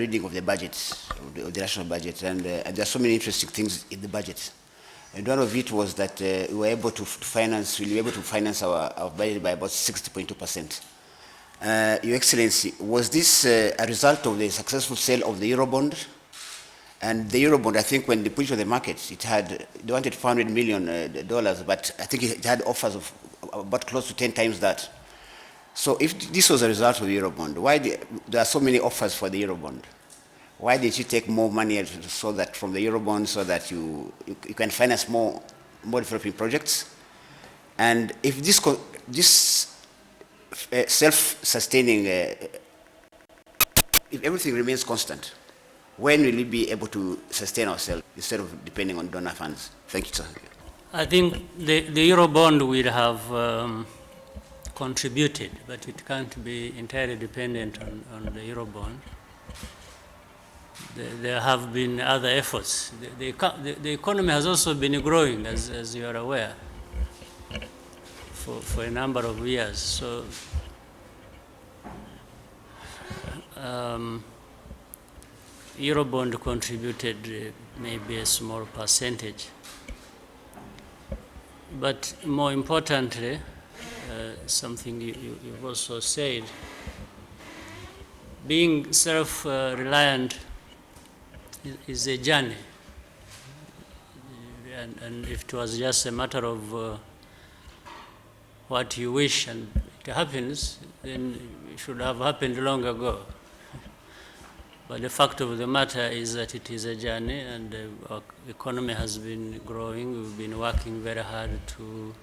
reading of the budget, of the national budget, and there are so many interesting things in the budget. And one of it was that we were able to finance our budget by about 60.2%. Your Excellency, was this a result of the successful sale of the eurobond? And the eurobond, I think when they put it on the market, they wanted $400 million, but I think it had offers of about close to 10 times that. So if this was a result of the eurobond, why there are so many offers for the eurobond? Why did you take more money so that from the eurobond so that you can finance more developing projects? And if this self-sustaining, if everything remains constant, when will we be able to sustain ourselves instead of depending on donor funds? Thank you, sir. I think the eurobond will have contributed, but it can't be entirely dependent on the eurobond. There have been other efforts. The economy has also been growing, as you are aware, for a number of years. So eurobond contributed maybe a small percentage. But more importantly, something you've also said, being self-reliant is a journey. And if it was just a matter of what you wish and it happens, then it should have happened long ago. But the fact of the matter is that it is a journey, and our economy has been growing. We've been working very hard to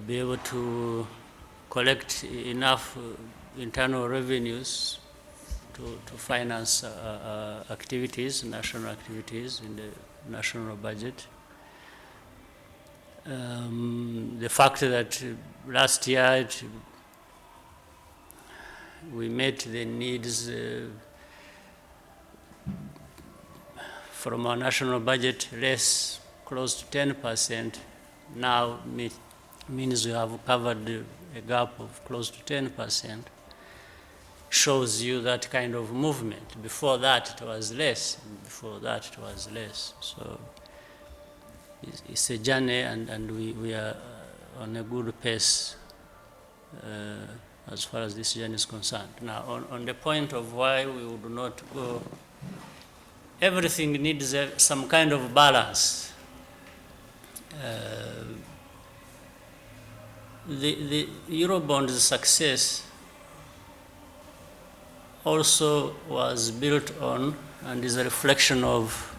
be able to collect enough internal revenues to finance activities, national activities in the national budget. The fact that last year we met the needs from our national budget less, close to 10%, now means we have covered a gap of close to 10%, shows you that kind of movement. Before that it was less, So it's a journey, and we are on a good pace as far as this journey is concerned. Now, on the point of why we would not go, everything needs some kind of balance. The eurobond's success also was built on and is a reflection of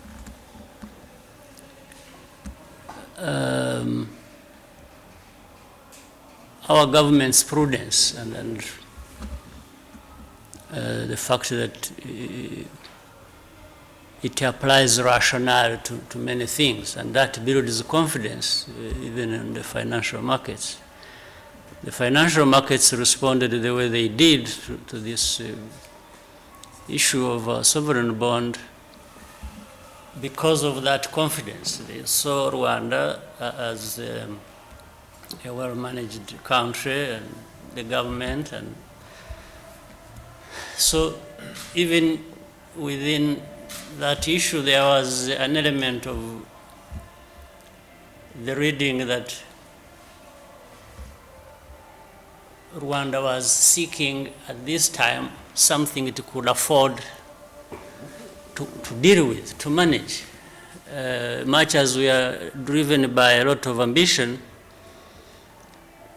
our government's prudence and the fact that it applies rationale to many things, and that builds confidence even in the financial markets. The financial markets responded the way they did to this issue of a sovereign bond because of that confidence. They saw Rwanda as a well-managed country, and the government, and so even within that issue there was an element of the reading that Rwanda was seeking at this time something it could afford to deal with, to manage. Much as we are driven by a lot of ambition,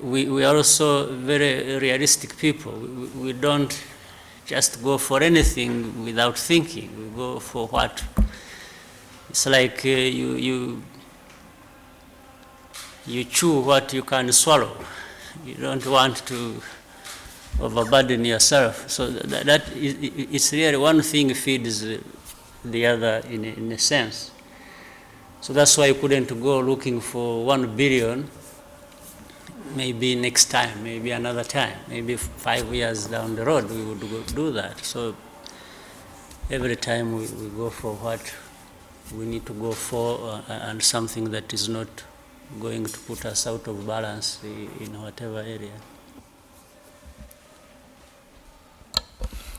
we are also very realistic people. We don't just go for anything without thinking. We go for what? It's like you chew what you can swallow. You don't want to overburden yourself. So it's really one thing feeds the other in a sense. So that's why you couldn't go looking for 1 billion, maybe next time, maybe another time, maybe 5 years down the road we would go do that. So every time we go for what we need to go for, and something that is not going to put us out of balance in whatever area.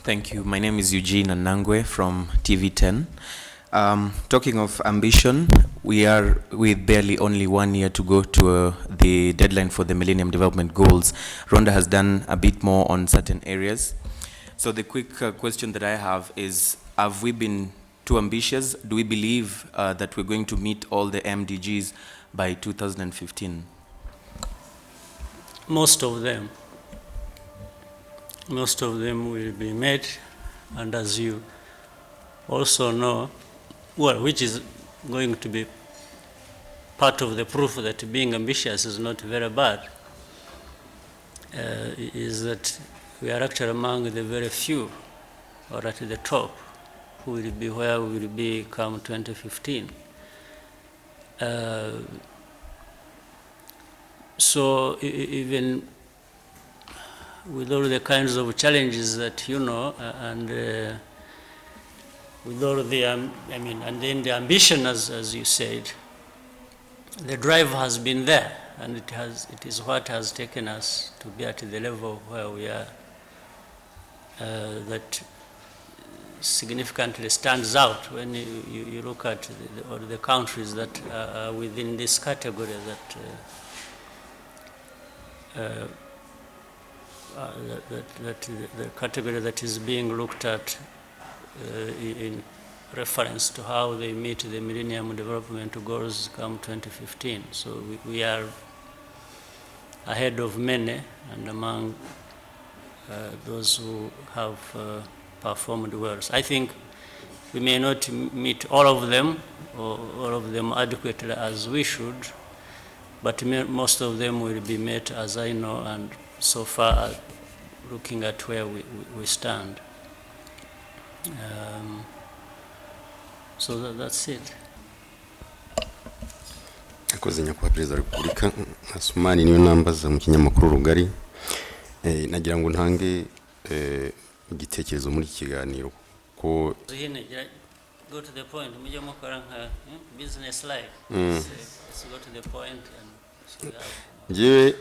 Thank you. My name is Eugene Anangwe from TV10. Talking of ambition, we are with barely only 1 year to go to the deadline for the Millennium Development Goals. Rwanda has done a bit more on certain areas. So the quick question that I have is, have we been too ambitious? Do we believe that we're going to meet all the MDGs by 2015? Most of them will be met, and as you also know, well, which is going to be part of the proof that being ambitious is not very bad, is that we are actually among the very few, or at the top, who will be where we will be come 2015. So even with all the kinds of challenges that you know, and with all the, and then the ambition, as you said, the drive has been there, and it is what has taken us to be at the level where we are, that significantly stands out when you look at all the countries that are within this category, the category that is being looked at in reference to how they meet the Millennium Development Goals come 2015. So we are ahead of many, and among those who have performed well. So I think we may not meet all of them, or all of them adequately as we should, but most of them will be met, as I know, and so far looking at where we stand. So that's it. Akoze nyakubahwa Perezida wa Repubulika, Asumani niyo nambaza mu kinyamakuru Rugari, nagira ngo ntange igitekerezo muri kiganiro ko go to the point, mujye mukora nka business life. Let's go to the point. Ngewe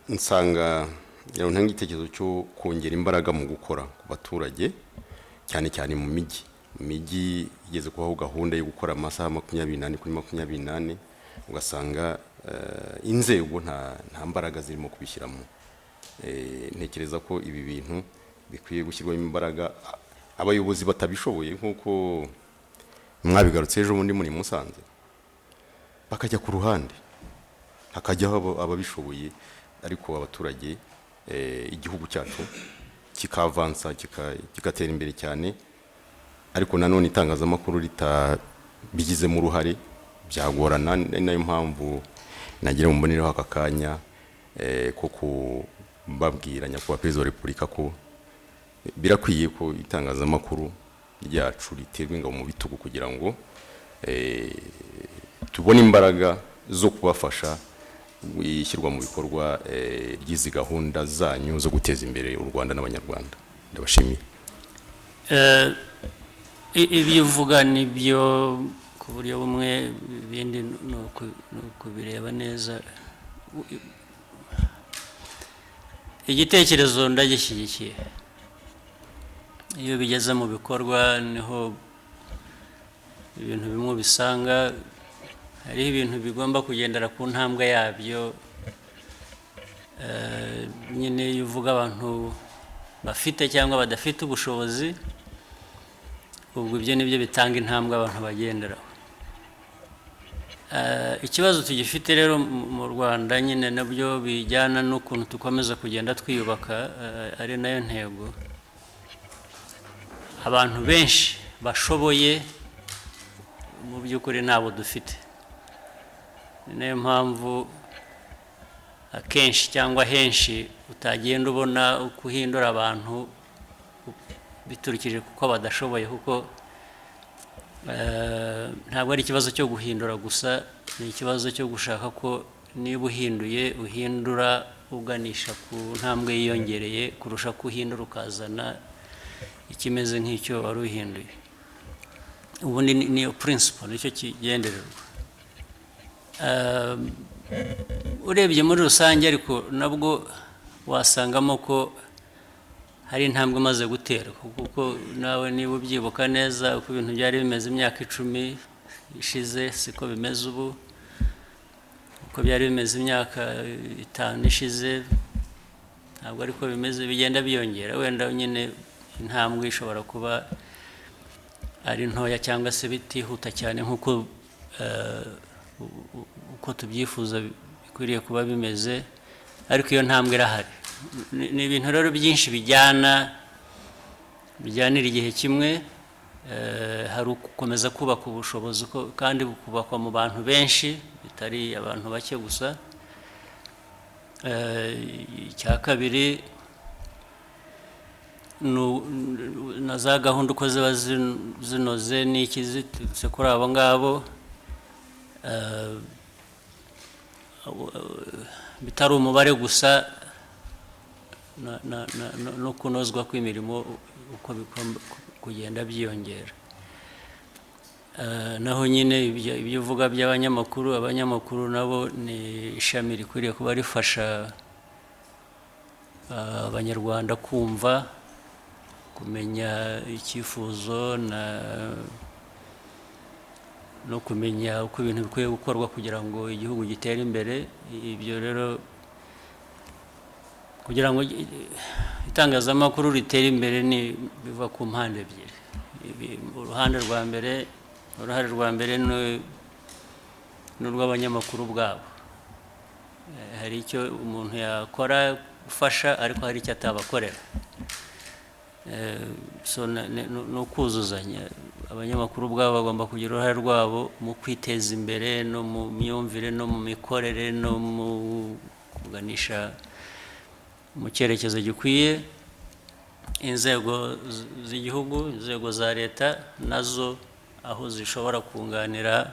nsanga yaro ntange igitekerezo cyo kongera imbaraga mu gukora ku baturage, cyane cyane mu migi igeze kubaho gahunda yo gukora amasaha 24 kuri 24, ugasanga inzego nta mbaraga zirimo kubishyiramo. Ntekereza ko ibi bintu bikwiye gushyirwamo imbaraga, abayobozi batabishoboye nkuko mwabigarutse ejo bundi muri Musanze, bakajya ku ruhande, hakajyaho ababishoboye, ariko abaturage igihugu cyacu kikavansa kigatera imbere cyane, ariko nanone itangazamakuru ritabigizemo uruhare byagorana. Nayo mpamvu nagira mu mboneraho aka kanya ko kubabwira nyakubahwa Perezida wa Repubulika ko birakwiye ko itangazamakuru ryacu riterwa ingabo mu bitugu kugira ngo tubone imbaraga zo kubafasha ishyirwa mu bikorwa ry'izi gahunda zanyu zo guteza imbere u Rwanda n'Abanyarwanda. Ndabashimiye. Ibyo uvuga nibyo ku buryo bumwe, ibindi ni ukubireba neza. Igitekerezo ndagishyigikiye. Iyo bigeze mu bikorwa niho ibintu bimwe bisanga hariho ibintu bigomba kugendera ku ntambwe yabyo. Nyine iyo uvuga abantu bafite cyangwa badafite ubushobozi, ubwo ibyo nibyo bitanga intambwe abantu bagenderaho. Ikibazo tugifite rero mu Rwanda nyine nabyo bijyana n'ukuntu tukomeza kugenda twiyubaka, ari nayo ntego. Abantu benshi bashoboye mu by'ukuri nabo dufite. Ni nayo mpamvu akenshi cyangwa henshi utagenda ubona uko uhindura abantu biturikije kuko badashoboye, kuko ntabwo ari ikibazo cyo guhindura gusa, ni ikibazo cyo gushaka ko niba uhinduye uhindura uganisha ku ntambwe yiyongereye kurusha ko uhindura ukazana ikimeze nk'icyo wari uhinduye. Ubundi niyo principle, nicyo kigendererwa. Urebye muri rusange ariko nabwo wasangamo ko hari intambwe maze gutera, kuko nawe niba ubyibuka neza uko ibintu byari bimeze imyaka 10 ishize siko bimeze ubu, uko byari bimeze imyaka 5 ishize ntabwo ariko bimeze, bigenda biyongera. Wenda nyine intambwe ishobora kuba ari ntoya cyangwa se bitihuta cyane nk'uko uko tubyifuza bikwiriye kuba bimeze, ariko iyo ntambwe irahari. Ni ibintu rero byinshi bijyanira igihe kimwe. Hari ugukomeza kubaka ubushobozi kandi bukubakwa mu bantu benshi bitari abantu bake gusa. Icya kabiri na za gahunda uko ziba zinoze n'iki zitutse kuri abo ngabo, bitari umubare gusa no kunozwa kw'imirimo uko bigomba kugenda byiyongera. Naho nyine ibyo uvuga by'abanyamakuru, abanyamakuru nabo ni ishami rikwiriye kuba rifasha abanyarwanda kumva, kumenya icyifuzo no kumenya uko ibintu bikwiye gukorwa kugira ngo igihugu gitere imbere. Ibyo rero kugira ngo itangazamakuru ritere imbere biva ku mpande ebyiri. Uruhare rwa mbere ni urw'abanyamakuru ubwabo. Hari icyo umuntu yakora gufasha, ariko hari icyo atabakorera. Ni ukuzuzanya. Abanyamakuru ubwabo bagomba kugira uruhare rwabo mu kwiteza imbere no mu myumvire no mu mikorere no mu kuganisha mu cyerekezo gikwiye. Inzego z'igihugu, inzego za leta nazo aho zishobora kunganira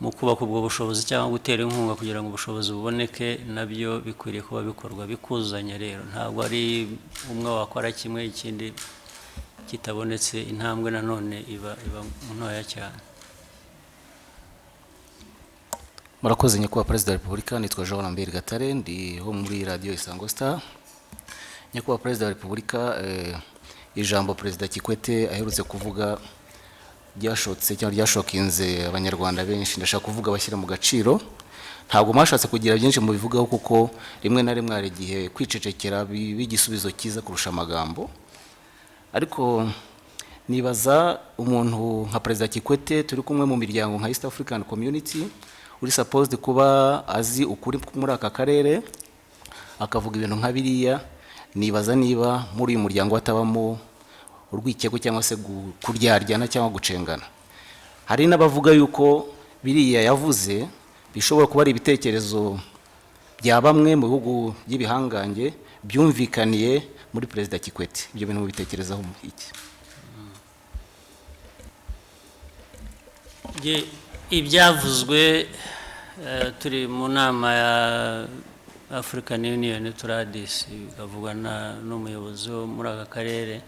mu kubaka ubwo bushobozi cyangwa gutera inkunga kugira ngo ubushobozi buboneke, nabyo bikwiriye kuba bikorwa bikuzanya. Rero ntabwo ari umwe wakora kimwe ikindi kitabonetse, intambwe nanone iba ntoya cyane. Murakoze nyakubahwa Perezida wa Repubulika. Nitwa Jean Lambert Gatare, ndi ho muri radio Isango Star. Nyakubahwa Perezida wa Repubulika, ijambo Perezida Kikwete aherutse kuvuga ryashotse cyangwa ryashokinze abanyarwanda benshi. Ndashaka kuvuga bashyira mu gaciro. Ntabwo mwashatse kugira byinshi mu bivugaho, kuko rimwe na rimwe hari igihe kwicecekera b'igisubizo cyiza kurusha amagambo. Ariko nibaza umuntu nka Perezida Kikwete, turi kumwe mu miryango nka East African Community, uri supposed kuba azi ukuri muri aka karere, akavuga ibintu nka biriya. Nibaza niba muri uyu muryango batabamo urwikeko cyangwa se kuryaryana cyangwa gucengana. Hari n'abavuga yuko biriya yavuze bishobora kuba ari ibitekerezo bya bamwe mu bihugu by'ibihangange byumvikaniye muri Perezida Kikwete. Ibyo bintu bitekerezaho iki? Ibyavuzwe turi mu nama ya African Union turadisi, bikavugwa n'umuyobozi wo muri aka karere,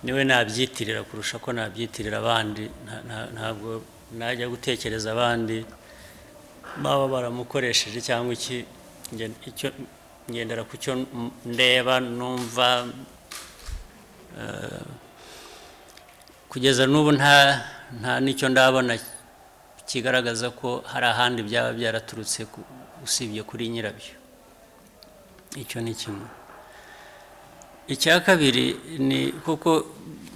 niwe nabyitirira kurusha ko nabyitirira abandi. Ntabwo najya gutekereza abandi baba baramukoresheje cyangwa iki. Ngendera ku cyo ndeba numva. Kugeza n'ubu nta nicyo ndabona kigaragaza ko hari ahandi byaba byaraturutse usibye kuri nyirabyo. Icyo ni kimwe. Icya kabiri ni kuko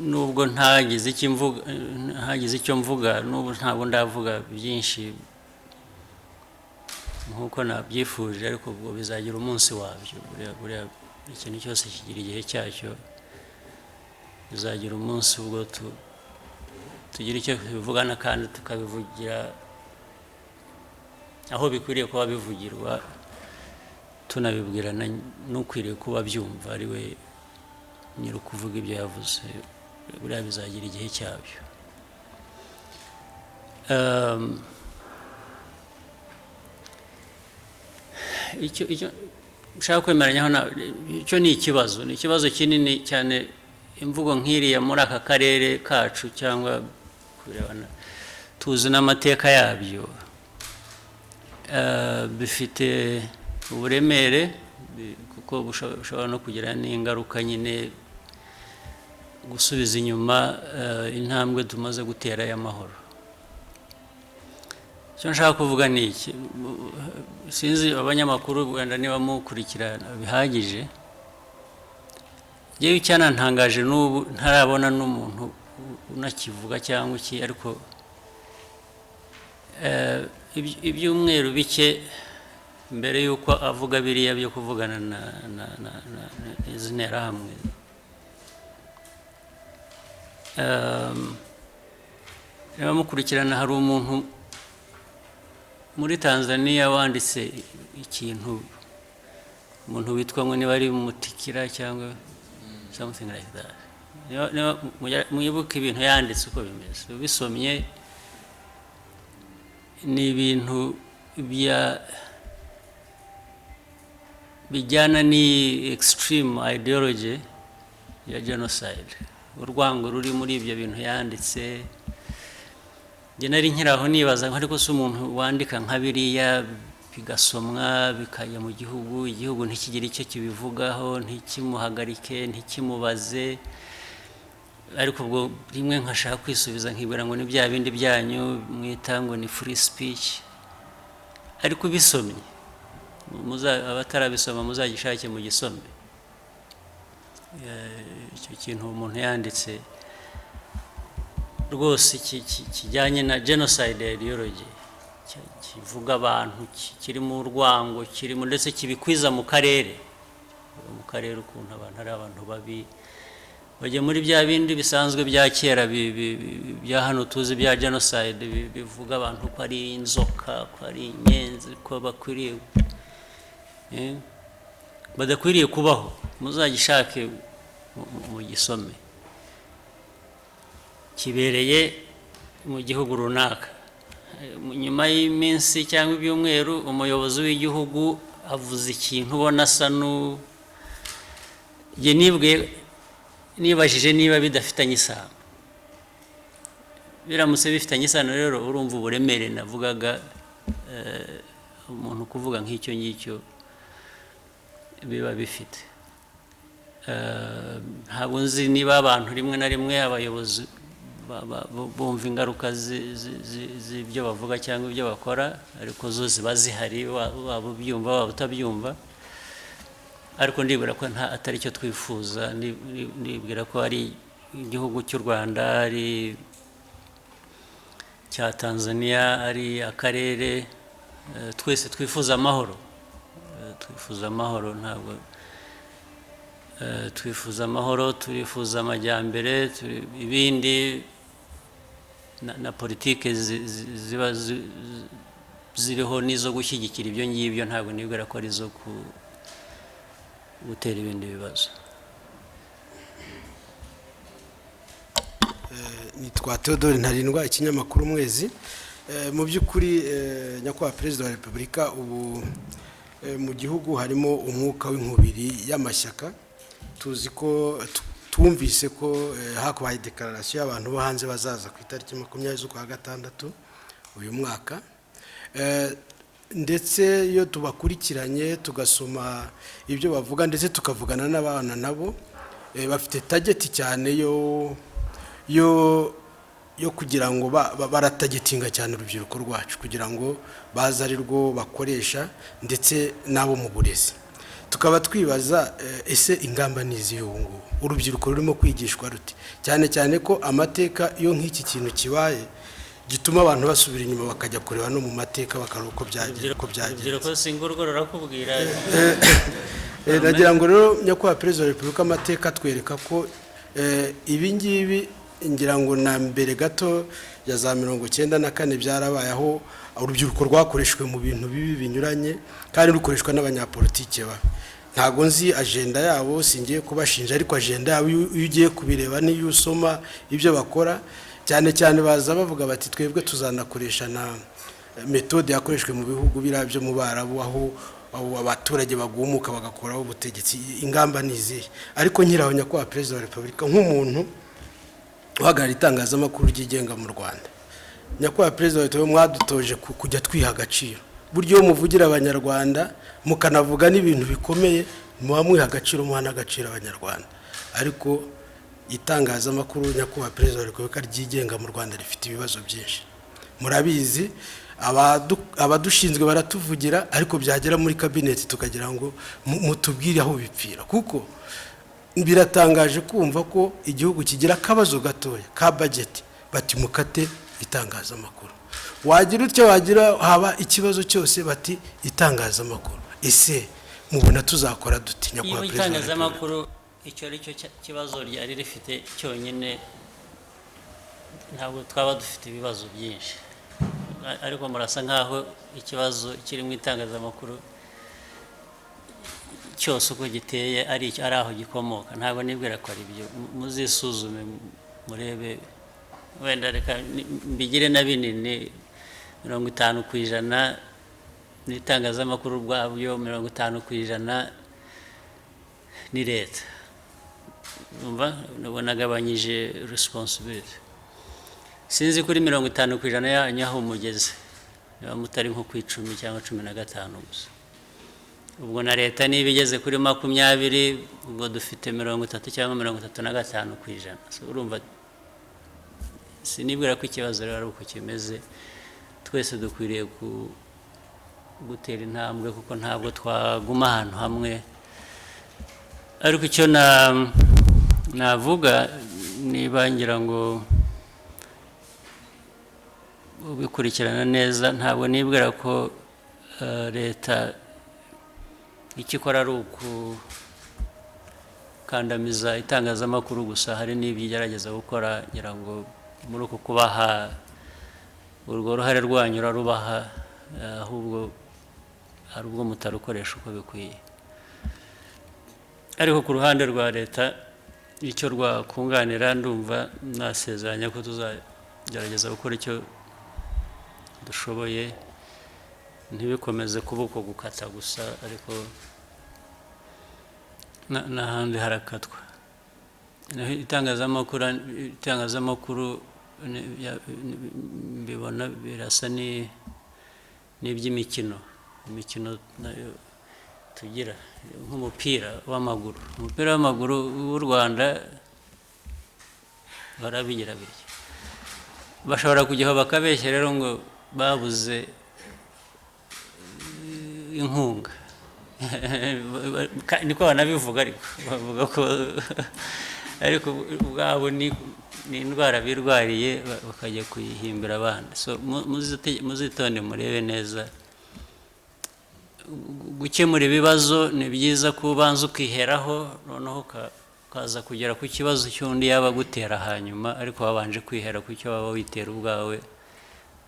nubwo ntagize icyo mvuga, n'ubu ntabwo ndavuga byinshi nkuko nabyifuje, ariko ubwo bizagira umunsi wabyo. Buriya ikintu cyose kigira igihe cyacyo, bizagira umunsi ubwo tugira icyo bivugana kandi tukabivugira aho bikwiriye kuba bivugirwa, tunabibwirana n'ukwiriye kuba byumva ari we nyiri ukuvuga ibyo yavuze. Buriya bizagira igihe cyabyo. Icyo nshaka kwemeranyaho, icyo ni ikibazo kinini cyane. Imvugo nk'iriya muri aka karere kacu, cyangwa kurebana tuzi n'amateka yabyo, bifite uburemere, kuko kuko bushobora no kugira n'ingaruka nyine gusubiza inyuma intambwe tumaze gutera y'amahoro. Icyo nshaka kuvuga ni iki, sinzi abanyamakuru wenda niba mukurikirana bihagije, yewe icyanantangaje n'ubu ntarabona n'umuntu unakivuga cyangwa iki, ariko ibyumweru bike mbere y'uko avuga biriya byo kuvugana izi nterahamwe, niba mukurikirana hari umuntu muri Tanzania wanditse ikintu, umuntu witwa ngo niba ari Mutikira cyangwa something like that. Mwibuke ibintu yanditse uko bimeze, ubisomye ni ibintu bijyana ni extreme ideology ya genocide, urwango ruri muri ibyo bintu yanditse. Njye nari nkiraho nibaza ariko se umuntu wandika nka biriya bigasomwa bikajya mu gihugu, igihugu ntikigire icyo kibivugaho, ntikimuhagarike, ntikimubaze, ariko ubwo rimwe nkashaka kwisubiza nkibwira ngo ni bya bindi byanyu mwita ngo ni free speech, ariko bisomye abatarabisoma muzagishake mu gisome. Icyo kintu umuntu yanditse rwose kijyanye na genocide ideology, kivuga abantu, kirimo urwango, kirimo ndetse kibikwiza mu karere ukuntu abantu ari abantu babi, bajya muri bya bindi bisanzwe bya kera bya hano tuzi bya genocide, bivuga abantu ko ari inzoka, ko ari inyenzi, ko bakwiriye badakwiriye kubaho. Muzagishake mu gisome, kibereye mu gihugu runaka. Nyuma y'iminsi cyangwa ibyumweru umuyobozi w'igihugu avuze ikintu ubona asa nibajije niba bidafitanye isano. Biramutse bifitanye isano rero urumva uburemere navugaga, umuntu kuvuga nk'icyo ngicyo biba bifite. Ntabwo nzi niba abantu rimwe na rimwe abayobozi bumva ingaruka z'ibyo bavuga cyangwa ibyo bakora, ariko zo ziba zihari, waba ubyumva waba utabyumva. Ariko ndibwira ko atari cyo twifuza, ndibwira ko ari igihugu cy'u Rwanda, ari cya Tanzania, ari akarere, twese twifuza amahoro. Twifuza amahoro, ntabwo twifuza amahoro, turifuza amajyambere, ibindi na politike ziba ziriho n'izo gushyigikira ibyo ngibyo, ntabwo nibwira ko ari zo gutera ibindi bibazo. Nitwa Theodore Ntarindwa, ikinyamakuru Umwezi. Mu by'ukuri nyakubahwa Perezida wa Repubulika, ubu mu gihugu harimo umwuka w'inkubiri y'amashyaka. Tuzi ko twumvise ko hakubaye declaration y'abantu bo hanze bazaza ku itariki 20 z'ukwa gatandatu uyu mwaka, ndetse iyo tubakurikiranye tugasoma ibyo bavuga ndetse tukavugana n'abana nabo, bafite target cyane yo kugira ngo baratagetinga cyane urubyiruko rwacu, kugira ngo baza ari rwo bakoresha ndetse nabo mu burezi. Tukaba twibaza ese ingamba nizihe ubu ngubu urubyiruko rurimo kwigishwa ruti, cyane cyane ko amateka iyo nk'iki kintu kibaye gituma abantu basubira inyuma bakajya kureba no mu mateka bakareba uko byagiye. Urubyiruko singurwo rurakubwira. Nagira ngo rero nyakubahwa Perezida wa Repubulika, amateka twereka ko ibi ngibi ngira ngo na mbere gato ya za 1994 byarabaye, aho urubyiruko rwakoreshwe mu bintu bibi binyuranye kandi rukoreshwa n'abanyapolitike ba. Ntago nzi agenda yabo, singiye kubashinja, ariko agenda yabo iyo ugiye kubireba n'iyo usoma ibyo bakora, cyane cyane baza bavuga bati twebwe tuzanakoresha na metode yakoreshwe mu bihugu birabyo mu Barabu, aho abaturage bagumuka bagakoraho ubutegetsi. Ingamba nizihe? Ariko nkiraho nyakubahwa Perezida wa Repubulika, nk'umuntu uhagarariye itangazamakuru ryigenga mu Rwanda, nyakubahwa Perezida wa Repubulika, mwadutoje kujya twiha agaciro. Buryo muvugira abanyarwanda mukanavuga n'ibintu bikomeye, muba mwiha agaciro muha n'agaciro abanyarwanda ariko itangazamakuru nyakubahwa perezida wa repubulika ryigenga mu Rwanda rifite ibibazo byinshi murabizi abadushinzwe baratuvugira ariko byagera muri kabineti tukagira ngo mutubwire aho bipfira kuko biratangaje kumva ko igihugu kigira akabazo gatoya ka budget bati mukate itangazamakuru wagira utyo wagira haba ikibazo cyose bati itangazamakuru ese mubona tuzakora dutinya kwa perezida itangazamakuru icyo ari cyo kibazo ryari rifite cyonyine ntabwo twaba dufite ibibazo byinshi ariko murasa nkaho ikibazo kiri mu itangazamakuru cyose uko giteye ari aho gikomoka ntabwo nibwira ko ari byo muzisuzume murebe wenda reka mbigire na binini 50% n'itangazamakuru bwabyo 50% ni leta umva nagabanyije responsibility sinzi kuri 50% yanyu aho mugeze mutari nko ku 10 cyangwa 15 gusa ubwo na leta niba igeze kuri 20 ubwo dufite 30 cyangwa 35%. So urumva sinibwira ko ikibazo rero uko kimeze twese dukwiriye gutera intambwe kuko ntabwo twaguma ahantu hamwe ariko icyo navuga niba ngira ngo ubikurikirana neza ntabwo nibwira ko leta ikikora ari ukukandamiza itangazamakuru gusa hari n'ibyo igerageza gukora ngira ngo muri uko kubaha urwo ruhare rwanyu rubaha ahubwo hari ubwo mutarukoresha uko bikwiye ariko ku ruhande rwa leta icyo rwakunganira ndumva nasezeranya ko tuzagerageza gukora icyo dushoboye ntibikomeze kuba uko gukata gusa ariko n'ahandi harakatwa itangazamakuru mbibona birasa n'iby'imikino nayo tugira nk'umupira w'amaguru w'u Rwanda barabigira bityo bashobora kujyaho bakabeshya rero ngo babuze inkunga niko banabivuga ariko bavuga ko ariko ubwabo ni indwara birwariye bakajya kuyihimbira abandi so muzitonde murebe neza gukemura ibibazo ni byiza ko ubanza ukiheraho noneho ukaza kugera ku kibazo cy'undi yaba gutera hanyuma ariko wabanje kwihera ku cyo waba witera ubwawe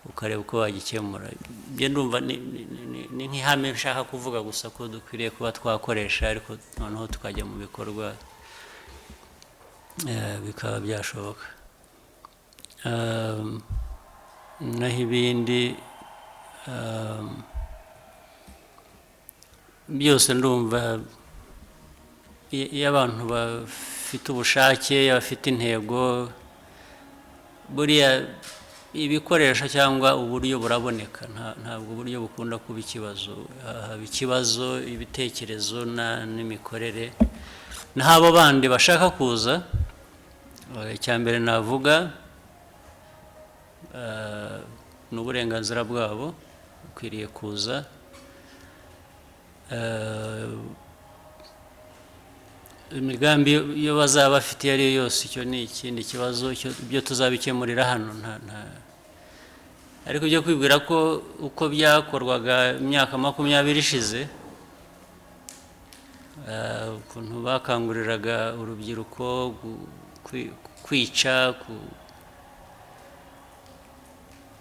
ukareba uko wagikemura byo ndumva ni nk'ihame nshaka kuvuga gusa ko dukwiriye kuba twakoresha ariko noneho tukajya mu bikorwa bikaba byashoboka naho ibindi byose ndumva iyo abantu bafite ubushake bafite intego buriya ibikoresho cyangwa uburyo buraboneka ntabwo uburyo bukunda kuba ikibazo haba ikibazo ibitekerezo n'imikorere n'abo bandi bashaka kuza icya mbere navuga ni uburenganzira bwabo ukwiriye kuza imigambi iyo bazaba bafite iyo ari yo yose icyo ni ikindi kibazo ibyo tuzabikemurira hano ariko byo kwibwira ko uko byakorwaga imyaka 20 ishize ukuntu bakanguriraga urubyiruko kwica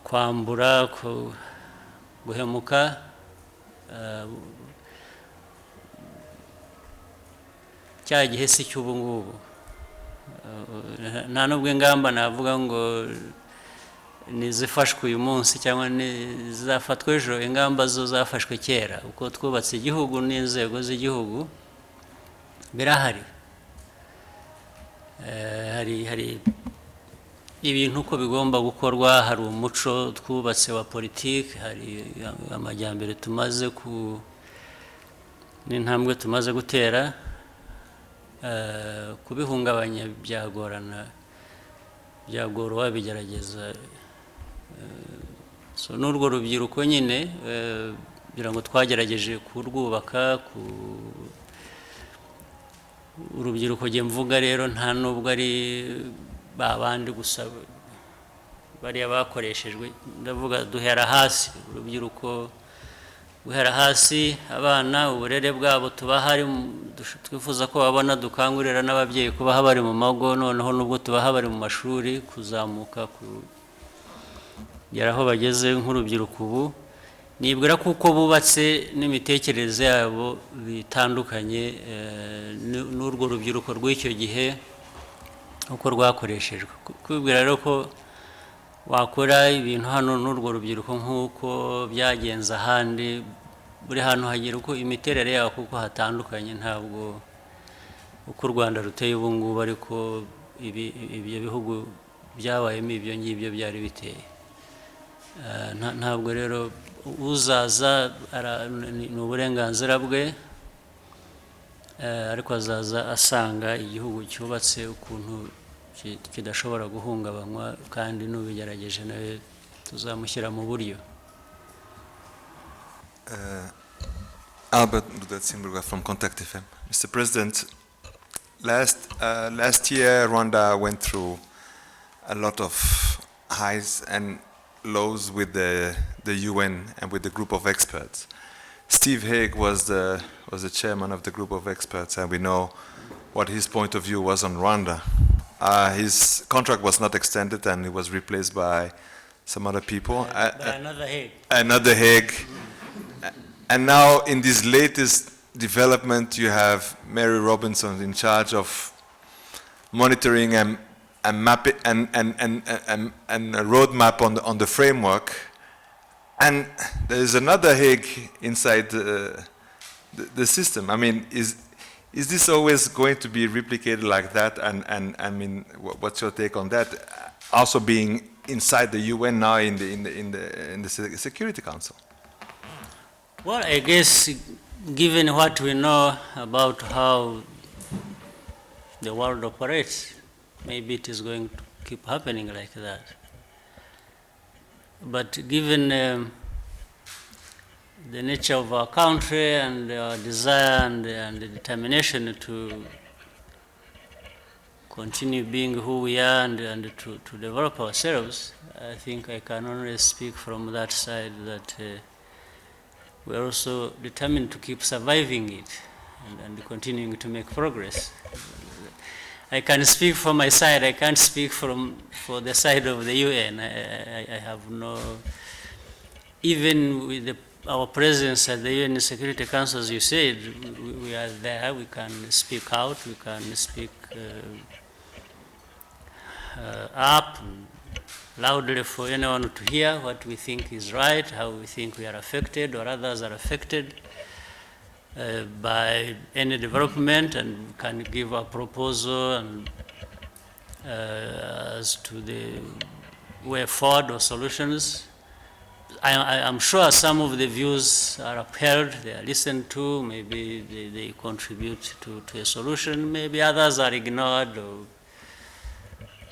kwambura guhemuka cya gihe si cy'ubu ngubu nta n'ubwo ingamba navuga ngo nizifashwe uyu munsi cyangwa nizafatwa ejo ingamba zo zafashwe kera uko twubatse igihugu n'inzego z'igihugu birahari hari ibintu uko bigomba gukorwa hari umuco twubatse wa politiki hari amajyambere tumaze n'intambwe tumaze gutera. Kubihungabanya byagora uwabigerageza. So n'urwo rubyiruko nyine kugira ngo twagerageje kurwubaka. Urubyiruko nge mvuga rero nta nubwo ari babandi gusa bariya bakoreshejwe, ndavuga duhera hasi. Urubyiruko guhera hasi, abana uburere bwabo tubahari, twifuza ko babona, dukangurira n'ababyeyi kubaha bari mu mago, noneho nubwo tubaha bari mu mashuri, kuzamuka kugera aho bageze nk'urubyiruko ubu. Nibwira kuko bubatse n'imitekerereze yabo bitandukanye n'urwo rubyiruko rw'icyo gihe uko rwakoreshejwe. Kwibwira rero ko wakora ibintu hano n'urwo rubyiruko nk'uko byagenze ahandi, buri hantu hagira uko imiterere yaho kuko hatandukanye. Ntabwo uko u Rwanda ruteye ubu ngubu ariko ibyo bihugu byabayemo ibyo ngibyo byari biteye. Ntabwo rero uzaza ni uburenganzira bwe, ariko azaza asanga igihugu cyubatse ukuntu kidashobora guhungabanywa, kandi n'ubigerageje nawe tuzamushyira mu buryo. Albert Rudatsimburwa from Contact FM. Mr. President, last year Rwanda went through a lot of highs and lows with the UN and with the group of experts. Steve Hague was the chairman of the group of experts, and we know what his point of view was on Rwanda. His contract was not extended, and he was replaced by some other people. By another Hague. Another Hague. And now, in this latest development, you have Mary Robinson in charge of monitoring and mapping and a roadmap on the framework. And there is another Hague inside the system. I mean, is this always going to be replicated like that? And I mean, what's your take on that? Also being inside the UN now in the Security Council. Well, I guess given what we know about how the world operates, maybe it is going to keep happening like that. But given the nature of our country and our desire and the determination to continue being who we are and to develop ourselves, I think I can only speak from that side that we are also determined to keep surviving it and continuing to make progress. I can speak for my side, I can't speak for the side of the UN. I have no, even with our presence at the UN Security Council, as you said, we are there, we can speak out, we can speak up loudly for anyone to hear what we think is right, how we think we are affected or others are affected by any development, and we can give a proposal and, as to the way forward or solutions. I'm sure some of the views are upheld, they are listened to, maybe they contribute to a solution, maybe others are ignored, or,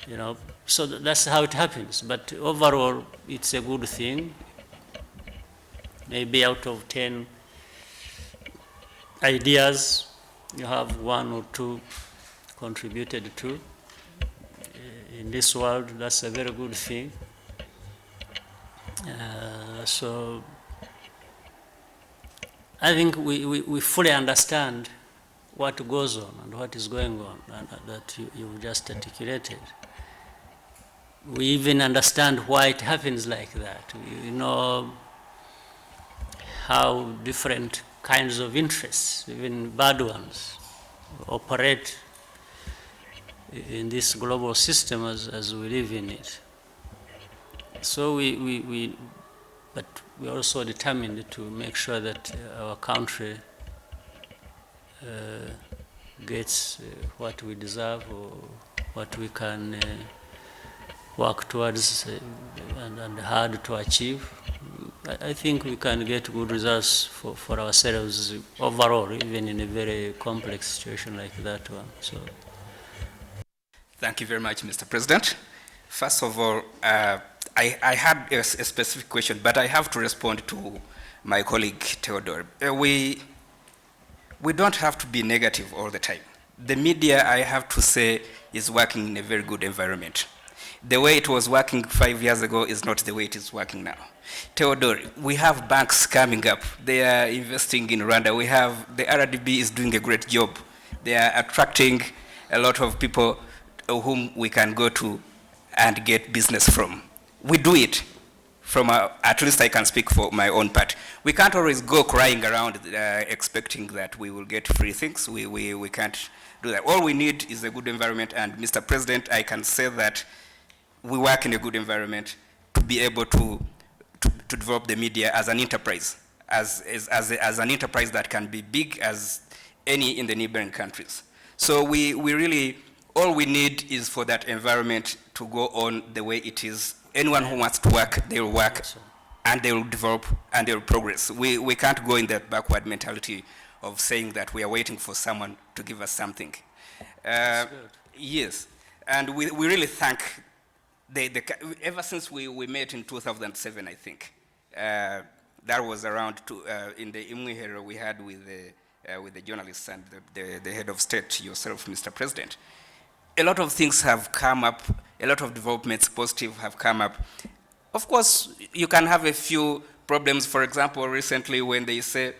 you know, so that's how it happens. But overall, it's a good thing. Maybe out of 10 ideas, you have 1 or 2 contributed to. In this world, that's a very good thing. So I think we fully understand what goes on and what is going on, and that you just articulated. We even understand why it happens like that. We know how different kinds of interests, even bad ones, operate in this global system as we live in it. So but we are also determined to make sure that our country gets what we deserve or what we can work towards and hard to achieve. I think we can get good results for ourselves overall, even in a very complex situation like that one. So. Thank you very much, Mr. President. First of all, I had a specific question, but I have to respond to my colleague Theodore. We don't have to be negative all the time. The media, I have to say, is working in a very good environment. The way it was working 5 years ago is not the way it is working now. Theodore, we have banks coming up. They are investing in Rwanda. We have, the RDB is doing a great job. They are attracting a lot of people whom we can go to and get business from. We do it from, at least I can speak for my own part. We can't always go crying around expecting that we will get free things. We can't do that. All we need is a good environment, and Mr. President, I can say that we work in a good environment to be able to develop the media as an enterprise, as an enterprise that can be big as any in the neighboring countries. So we really, all we need is for that environment to go on the way it is. Anyone who wants to work, they will work, and they will develop, and they will progress. We can't go in that backward mentality of saying that we are waiting for someone to give us something. Yes, and we really thank ever since we met in 2007, I think. That was around in the Imwihero we had with the journalists and the head of state, yourself, Mr. President. A lot of things have come up, a lot of developments, positive, have come up. Of course, you can have a few problems. For example, recently when they say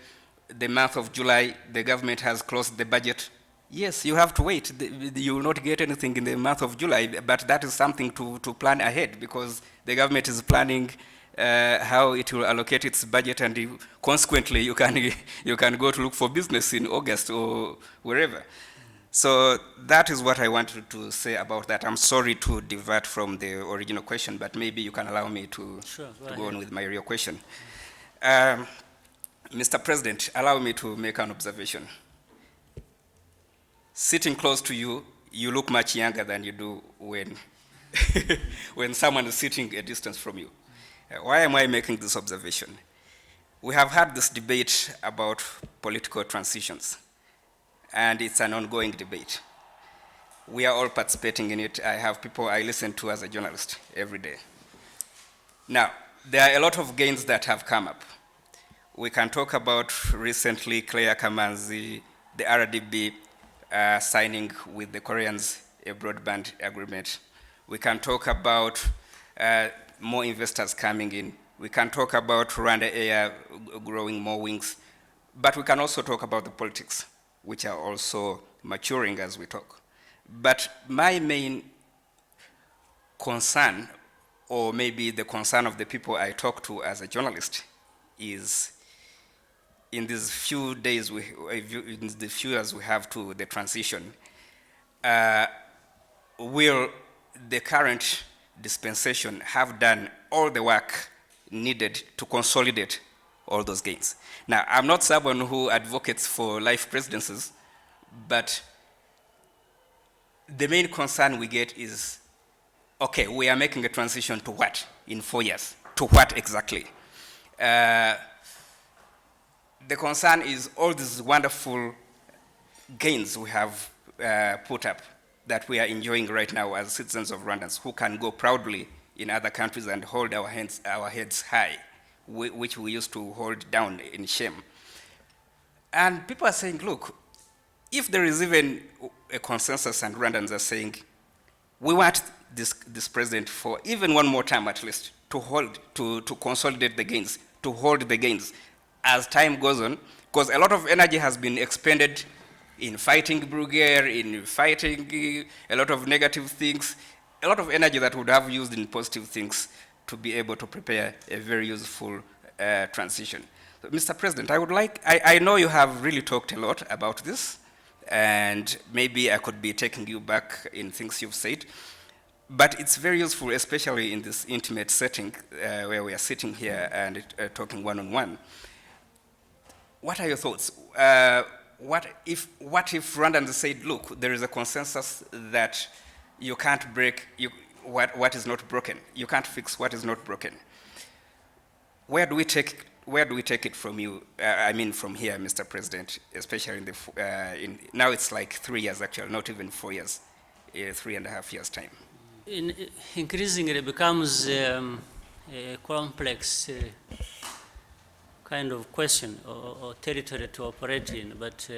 the month of July, the government has closed the budget. Yes, you have to wait. You will not get anything in the month of July, but that is something to plan ahead, because the government is planning how it will allocate its budget, and consequently you can go to look for business in August or wherever. So that is what I wanted to say about that. I'm sorry to divert from the original question, but maybe you can allow me to go on with my real question. Mr. President, allow me to make an observation. Sitting close to you, you look much younger than you do when, when someone is sitting a distance from you. Why am I making this observation? We have had this debate about political transitions, and it's an ongoing debate. We are all participating in it. I have people I listen to as a journalist every day. Now, there are a lot of gains that have come up. We can talk about recently Claire Kamanzi, the RDB, signing with the Koreans a broadband agreement. We can talk about more investors coming in. We can talk about Rwanda Air growing more wings. But we can also talk about the politics, which are also maturing as we talk. But my main concern, or maybe the concern of the people I talk to as a journalist, is in these few days, in the few years we have to the transition, will the current dispensation have done all the work needed to consolidate all those gains? Now, I'm not someone who advocates for life presidencies, but the main concern we get is, okay, we are making a transition to what in 4 years? To what exactly? The concern is all these wonderful gains we have put up that we are enjoying right now as citizens of Rwandans who can go proudly in other countries and hold our heads high, which we used to hold down in shame. And people are saying, look, if there is even a consensus and Rwandans are saying, we want this president for even one more term at least to consolidate the gains, to hold the gains as time goes on, because a lot of energy has been expended in fighting Bruguiere, in fighting a lot of negative things, a lot of energy that would have used in positive things to be able to prepare a very useful transition. So, Mr. President, I know you have really talked a lot about this, and maybe I could be taking you back in things you've said, but it's very useful, especially in this intimate setting where we are sitting here and talking one-on-one. What are your thoughts? What if Rwandans said, look, there is a consensus that you can't break what is not broken. You can't fix what is not broken. where do we take it from you? I mean, from here, Mr. President, especially now it's like 3 years actually, not even 4 years, 3.5 years time. Increasingly it becomes a complex kind of question or territory to operate in, but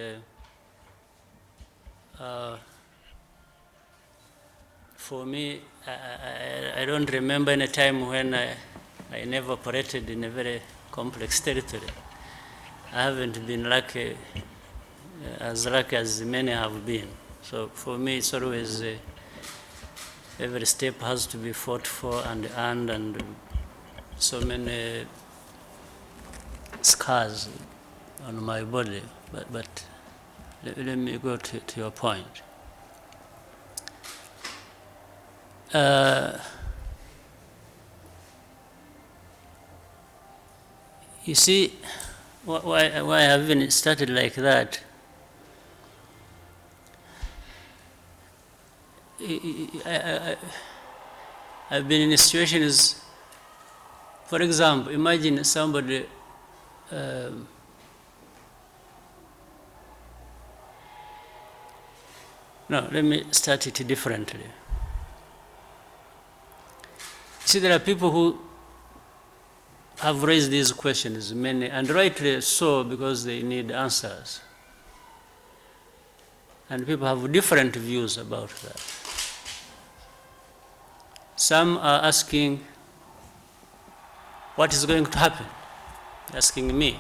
for me, I don't remember any time when I never operated in a very complex territory. I haven't been lucky, as lucky as many have been. So for me, it's always every step has to be fought for and earned, and so many scars on my body. But let me go to your point. You see, why I haven't started like that? I've been in situations, for example, imagine somebody no, let me start it differently. See, there are people who have raised these questions, many, and rightly so, because they need answers. And people have different views about that. Some are asking, what is going to happen? Asking me,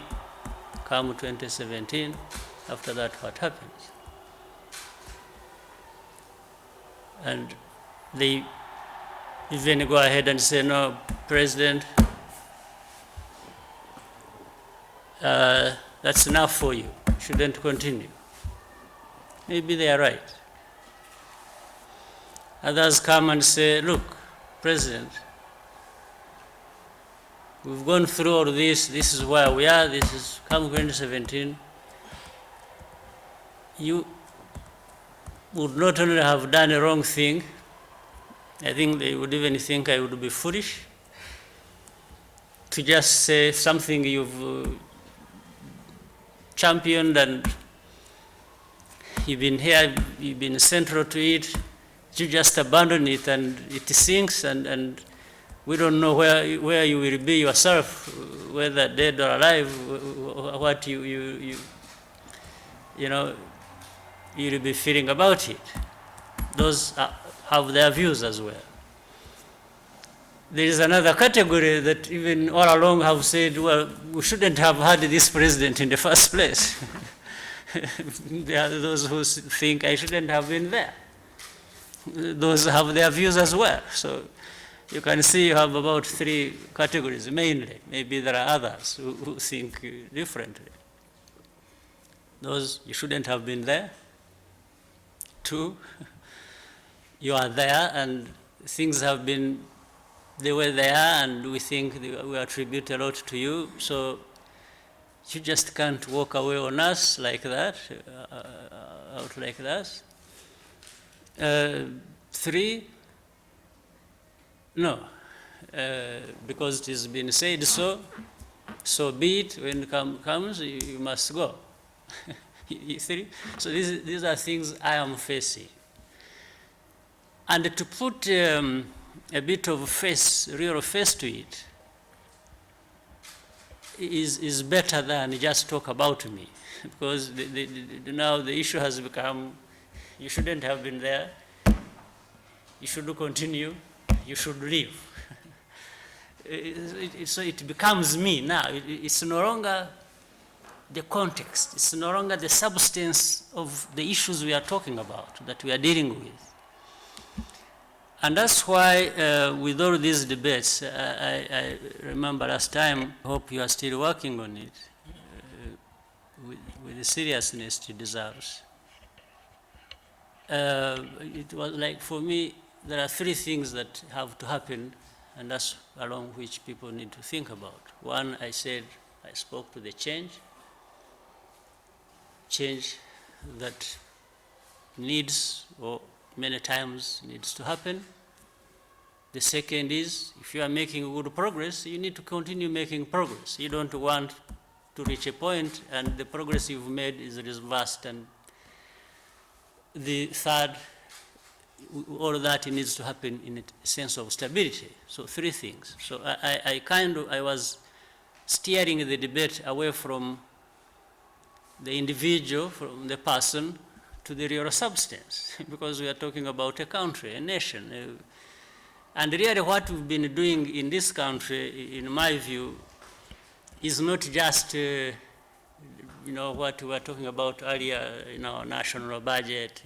come 2017, after that, what happens? And they even go ahead and say, no, President, that's enough for you, shouldn't continue. Maybe they are right. Others come and say, look, President, we've gone through all this is where we are, this is come 2017. You would not only have done a wrong thing, I think they would even think I would be foolish to just say something you've championed and you've been here, you've been central to it, you just abandon it and it sinks, and we don't know where you will be yourself, whether dead or alive, what you know, you'll be feeling about it. Those have their views as well. There is another category that even all along have said, well, we shouldn't have had this president in the first place. There are those who think I shouldn't have been there. Those have their views as well. So you can see you have about 3 categories mainly. Maybe there are others who think differently. Those, you shouldn't have been there. 2, you are there and things have been the way they are, and we think we attribute a lot to you, so you just can't walk away on us like that, out like that. 3, no, because it has been said so be it, when it comes, you must go. 3, so these are things I am facing. And to put a bit of face, real face to it, is better than just talk about me, because now the issue has become, you shouldn't have been there, you should continue, you should leave. So it becomes me now. It's no longer the context, it's no longer the substance of the issues we are talking about, that we are dealing with. And that's why with all these debates, I remember last time, I hope you are still working on it with the seriousness it deserves. It was like, for me, there are 3 things that have to happen, and that's along which people need to think about. 1, I said, I spoke to the change that needs, or many times needs to happen. The second is, if you are making good progress, you need to continue making progress. You don't want to reach a point and the progress you've made is reversed. And the third, all that needs to happen in a sense of stability. So three things. So I was steering the debate away from the individual, from the person, to the real substance, because we are talking about a country, a nation. And really what we've been doing in this country, in my view, is not just what we were talking about earlier, national budget.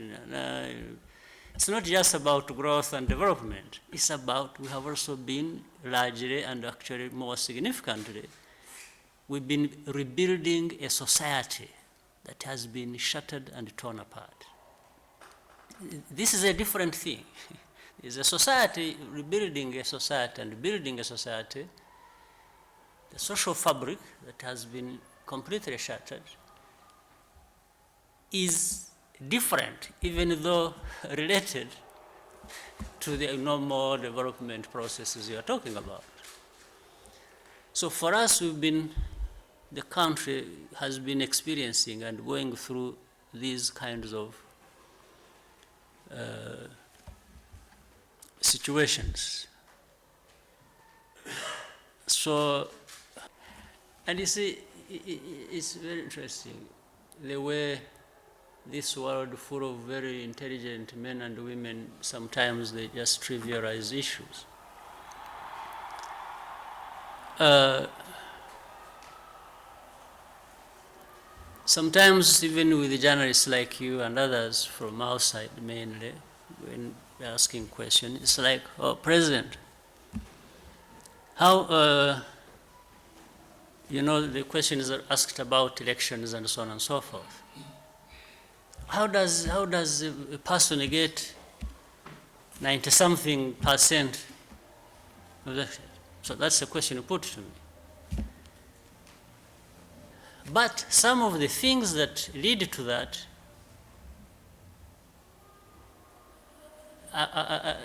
It's not just about growth and development. It's about, we have also been largely and actually more significantly, we've been rebuilding a society that has been shattered and torn apart. This is a different thing. It's a society, rebuilding a society and building a society, the social fabric that has been completely shattered is different, even though related to the normal development processes you are talking about. So for us, the country has been experiencing and going through these kinds of situations. So, and you see, it's very interesting the way this world full of very intelligent men and women, sometimes they just trivialize issues. Sometimes even with journalists like you and others from outside mainly, when we're asking questions, it's like, oh, President, how, the questions are asked about elections and so on and so forth. How does a person get 90-something% of that? So that's the question you put to me. But some of the things that lead to that are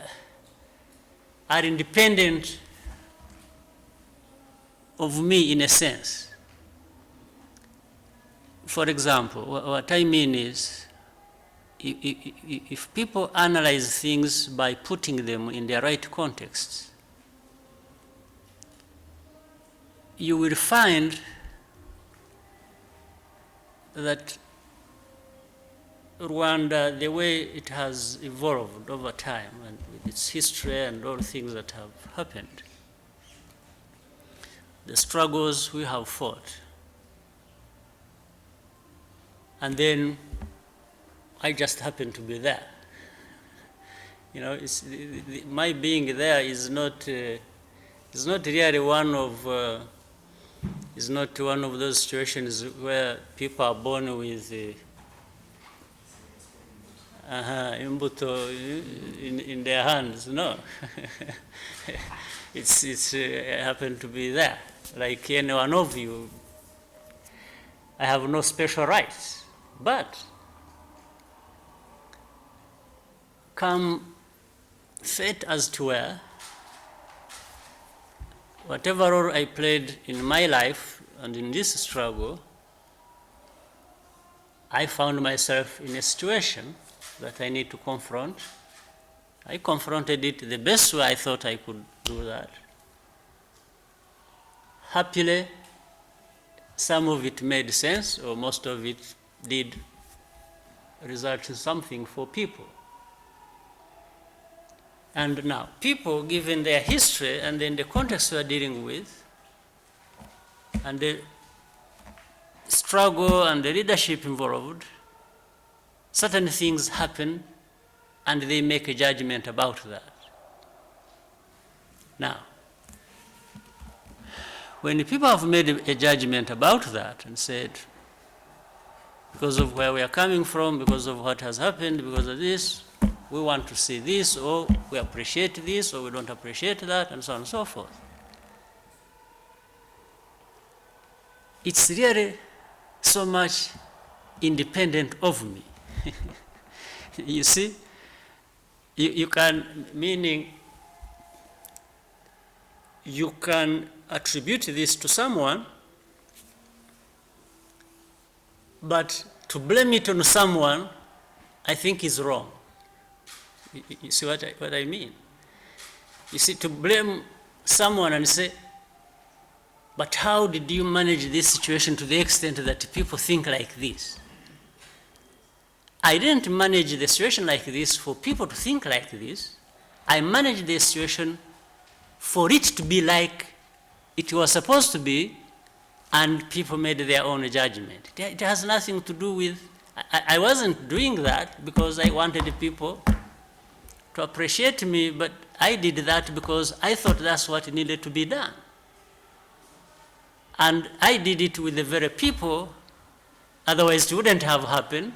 independent of me in a sense. For example, what I mean is, if people analyze things by putting them in their right context, you will find that Rwanda, the way it has evolved over time and with its history and all things that have happened, the struggles we have fought, and then I just happen to be there. My being there is not really one of those situations where people are born with imbuto in their hands. No, it's happened to be there. Like any one of you, I have no special rights, but come fate as to where, whatever role I played in my life and in this struggle, I found myself in a situation that I need to confront. I confronted it the best way I thought I could do that. Happily, some of it made sense, or most of it did result in something for people. And now, people, given their history and then the context we are dealing with, and the struggle and the leadership involved, certain things happen and they make a judgment about that. Now, when people have made a judgment about that and said, because of where we are coming from, because of what has happened, because of this, we want to see this, or we appreciate this, or we don't appreciate that, and so on and so forth. It's really so much independent of me. You see? You can, meaning you can attribute this to someone, but to blame it on someone, I think is wrong. You see what I mean? You see, to blame someone and say, but how did you manage this situation to the extent that people think like this? I didn't manage the situation like this for people to think like this. I managed the situation for it to be like it was supposed to be, and people made their own judgment. It has nothing to do with, I wasn't doing that because I wanted people to appreciate me, but I did that because I thought that's what needed to be done. And I did it with the very people, otherwise it wouldn't have happened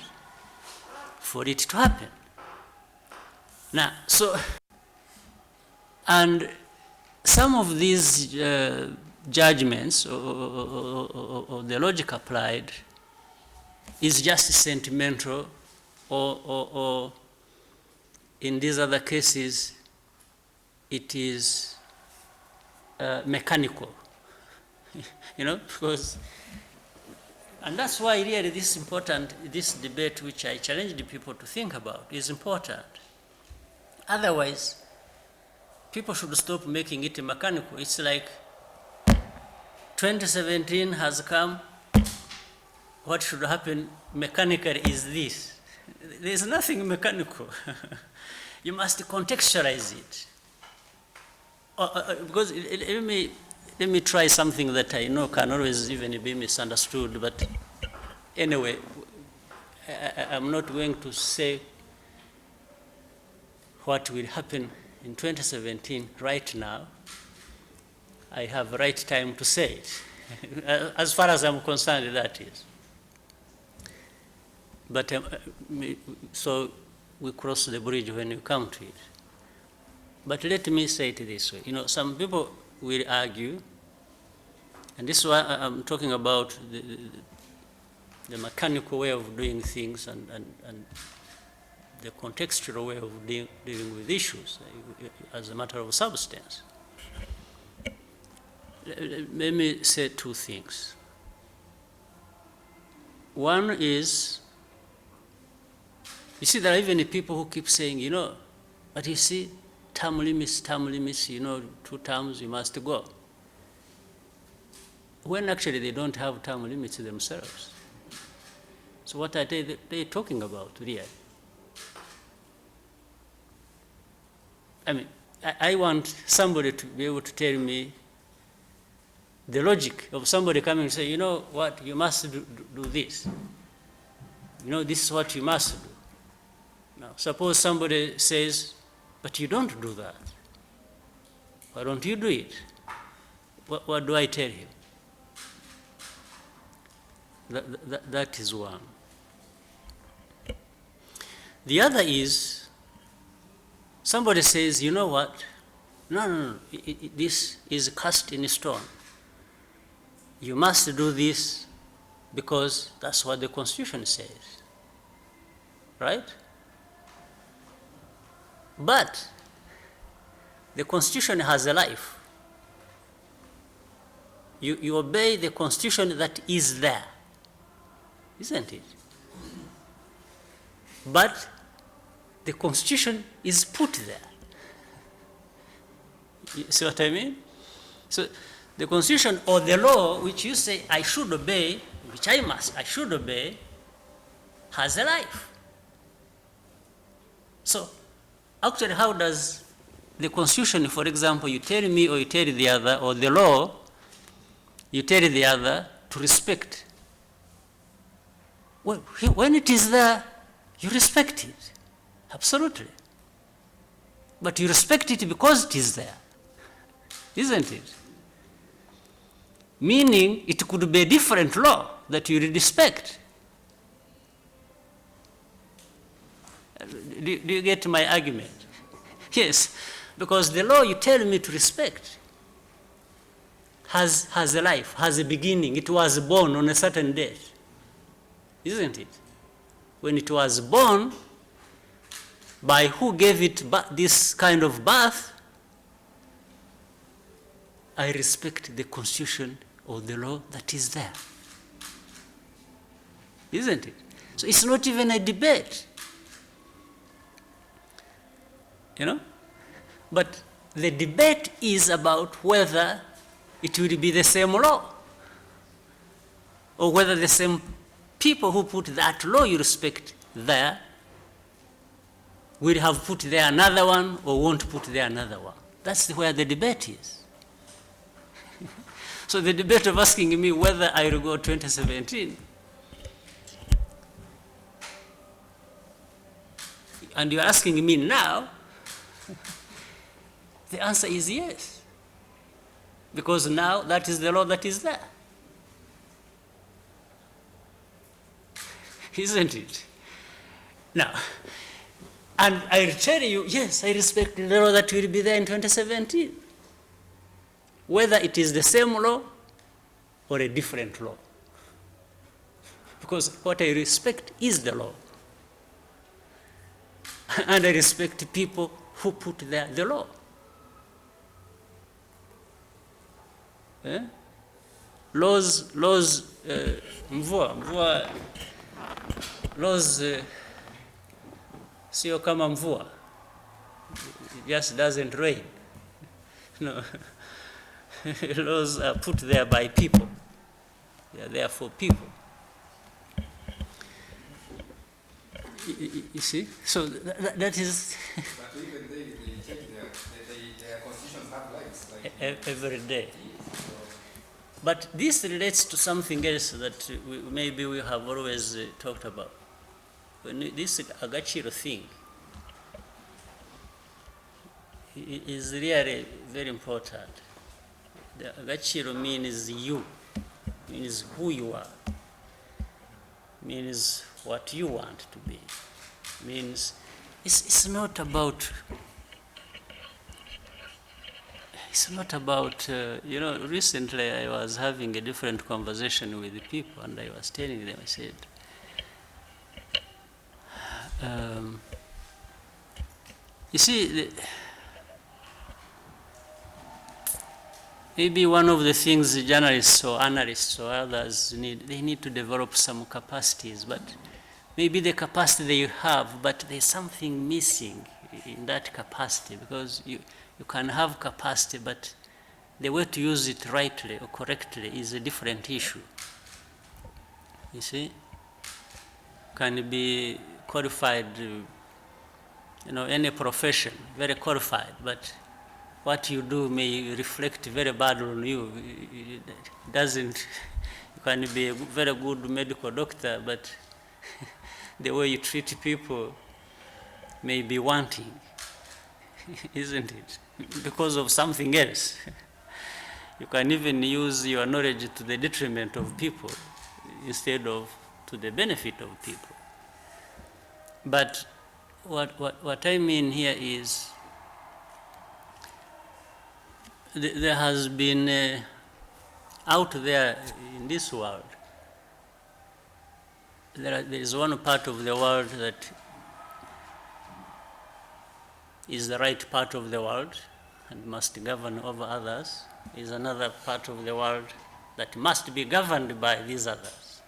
for it to happen. Now, so, and some of these judgments or the logic applied is just sentimental, or in these other cases, it is mechanical. You know, because, and that's why really this is important, this debate which I challenged people to think about is important. Otherwise, people should stop making it mechanical. It's like 2017 has come, what should happen mechanically is this. There's nothing mechanical. You must contextualize it. Because let me try something that I know can always even be misunderstood, but anyway, I'm not going to say what will happen in 2017 right now. I have right time to say it. As far as I'm concerned, that is. But so we cross the bridge when we come to it. But let me say it this way. You know, some people will argue, and this is why I'm talking about the mechanical way of doing things and the contextual way of dealing with issues as a matter of substance. Let me say two things. One is, you see, there are even people who keep saying, you know, but you see, term limits, you know, 2 terms, you must go. When actually they don't have term limits themselves. So what are they talking about, really? I mean, I want somebody to be able to tell me the logic of somebody coming and say, you know what, you must do this. You know, this is what you must do. Now, suppose somebody says, but you don't do that. Why don't you do it? What do I tell him? That is one. The other is, somebody says, you know what? No, this is cast in stone. You must do this because that's what the Constitution says. Right? But the Constitution has a life. You obey the Constitution that is there, isn't it? But the Constitution is put there. You see what I mean? So the Constitution or the law which you say I should obey, which I should obey, has a life. So actually, how does the Constitution, for example, you tell me or you tell the other, or the law, you tell the other to respect? Well, when it is there, you respect it. Absolutely. But you respect it because it is there, isn't it? Meaning, it could be a different law that you respect. Do you get my argument? Yes, because the law you tell me to respect has a life, has a beginning. It was born on a certain date, isn't it? When it was born, by who gave it this kind of birth, I respect the constitution or the law that is there. Isn't it? So it's not even a debate. You know? But the debate is about whether it will be the same law, or whether the same people who put that law you respect there will have put there another one or won't put there another one. That's where the debate is. So the debate of asking me whether I will go 2017, and you're asking me now, the answer is yes. Because now that is the law that is there. Isn't it? Now, and I'll tell you, yes, I respect the law that will be there in 2017. Whether it is the same law or a different law. Because what I respect is the law. And I respect people who put there the law. Laws, mvua, laws, sio kama mvua. It just doesn't rain. No. Laws are put there by people. They are there for people. You see? So that is... But even they check their constitutions have lives. Like every day. But this relates to something else that maybe we have always talked about. This agachiro thing is really very important. The agachiro means you, means who you are, means what you want to be, means it's not about. It's not about, you know, recently I was having a different conversation with the people and I was telling them, I said, you see, maybe one of the things the journalists or analysts or others need, they need to develop some capacities, but maybe the capacity they have, but there's something missing in that capacity, because you can have capacity, but the way to use it rightly or correctly is a different issue. You see? Can be qualified, you know, any profession, very qualified, but what you do may reflect very bad on you. It doesn't, you can be a very good medical doctor, but the way you treat people may be wanting, isn't it? Because of something else. You can even use your knowledge to the detriment of people instead of to the benefit of people. But what I mean here is there has been out there in this world, there is one part of the world that is the right part of the world and must govern over others, is another part of the world that must be governed by these others.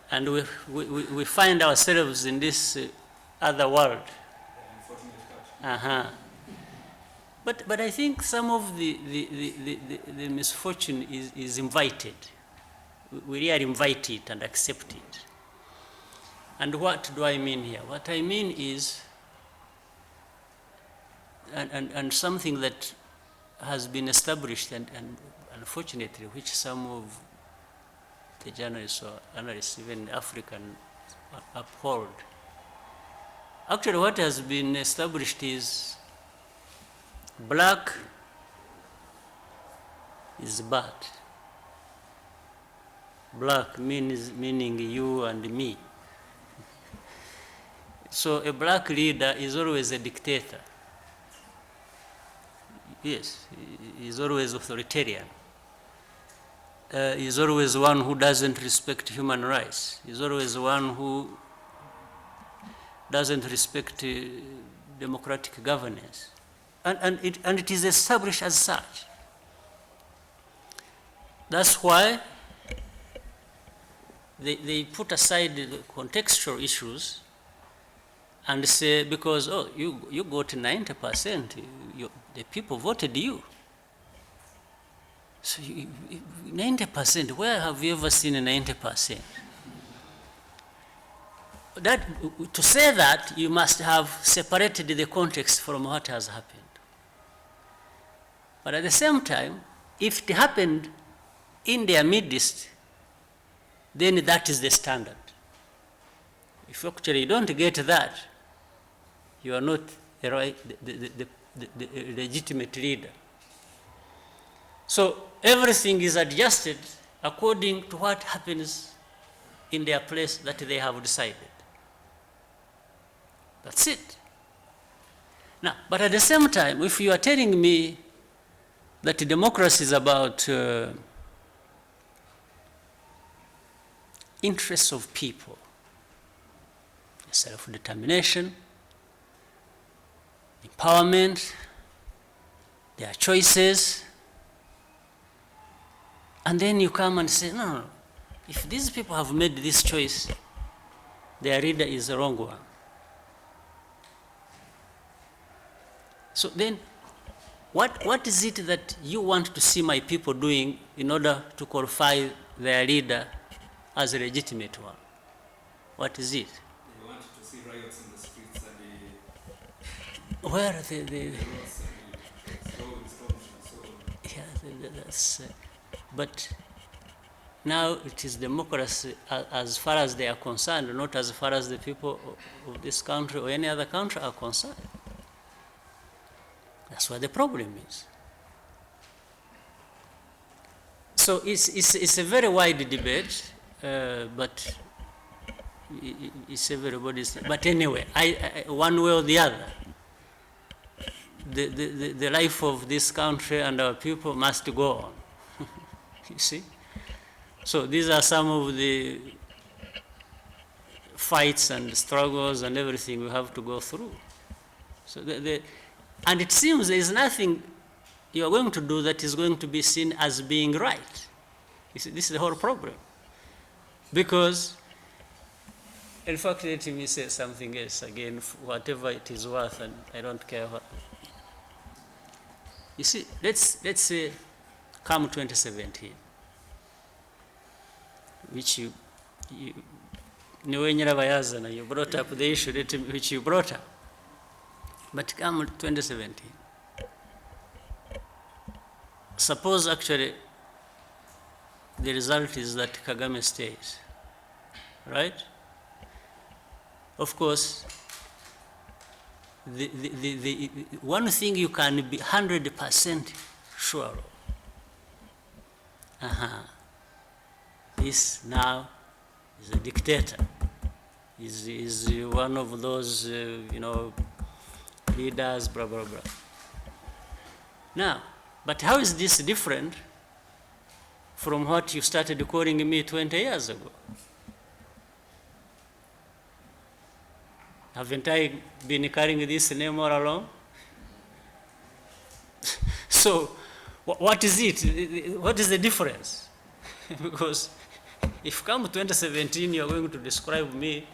And we find ourselves in this other world. But I think some of the misfortune is invited. We really invite it and accept it. And what do I mean here? What I mean is, and something that has been established and unfortunately which some of the journalists or analysts, even African, uphold. Actually what has been established is black is bad. Black meaning you and me. So a black leader is always a dictator. Yes, he's always authoritarian. He's always one who doesn't respect human rights. He's always one who doesn't respect democratic governance. And it is established as such. That's why they put aside the contextual issues and say, because, oh, you got 90%, the people voted you. So 90%, where have you ever seen 90%? That, to say that, you must have separated the context from what has happened. But at the same time, if it happened in their midst, then that is the standard. If actually you don't get that, you are not the legitimate leader. So everything is adjusted according to what happens in their place that they have decided. That's it. Now, but at the same time, if you are telling me that democracy is about interests of people, self-determination, empowerment, their choices, and then you come and say, no, if these people have made this choice, their leader is the wrong one. So then, what is it that you want to see my people doing in order to qualify their leader as a legitimate one? What is it? They want to see riots in the streets and Where are the yeah, that's, but now it is democracy as far as they are concerned, not as far as the people of this country or any other country are concerned. That's what the problem is. So it's a very wide debate, but it's everybody's. But anyway, I one way or the other, the life of this country and our people must go on. You see? So these are some of the fights and struggles and everything we have to go through. So and it seems there is nothing you are going to do that is going to be seen as being right. You see, this is the whole problem. Because, in fact, let me say something else again, whatever it is worth, and I don't care what. You see, let's say come 2017, which you brought up the issue which you brought up. But come 2017, suppose actually the result is that Kagame stays, right? Of course, the one thing you can be 100% sure of, this now is a dictator, is one of those, leaders, blah, blah, blah. Now, but how is this different from what you started calling me 20 years ago? Haven't I been carrying this name all along? So, what is it? What is the difference? Because if come 2017, you're going to describe me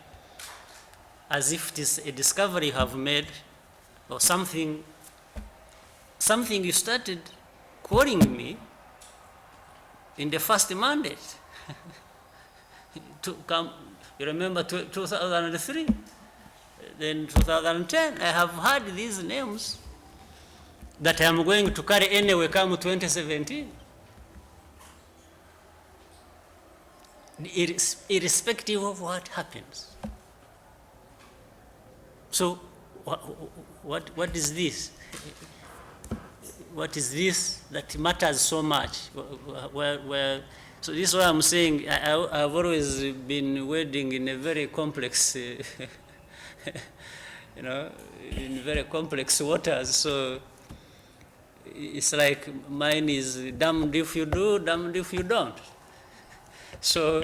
as if it is a discovery you have made, or something you started calling me in the first mandate. To come, you remember 2003, then 2010, I have heard these names that I am going to carry anyway come 2017. Irrespective of what happens. So, what is this? What is this that matters so much? So this is why I'm saying I've always been wading in a very complex, in very complex waters. So it's like mine is damned if you do, damned if you don't. So,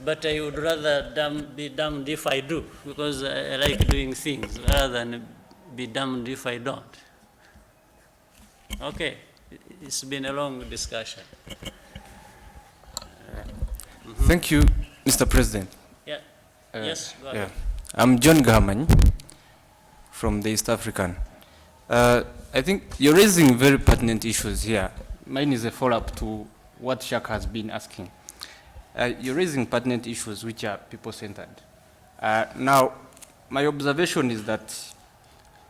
but I would rather be damned if I do, because I like doing things rather than be damned if I don't. Okay. It's been a long discussion. Thank you, Mr. President. Yeah. Yes, go ahead. I'm John Gahamany from the East African. I think you're raising very pertinent issues here. Mine is a follow-up to what Shaka has been asking. You're raising pertinent issues which are people-centered. Now, my observation is that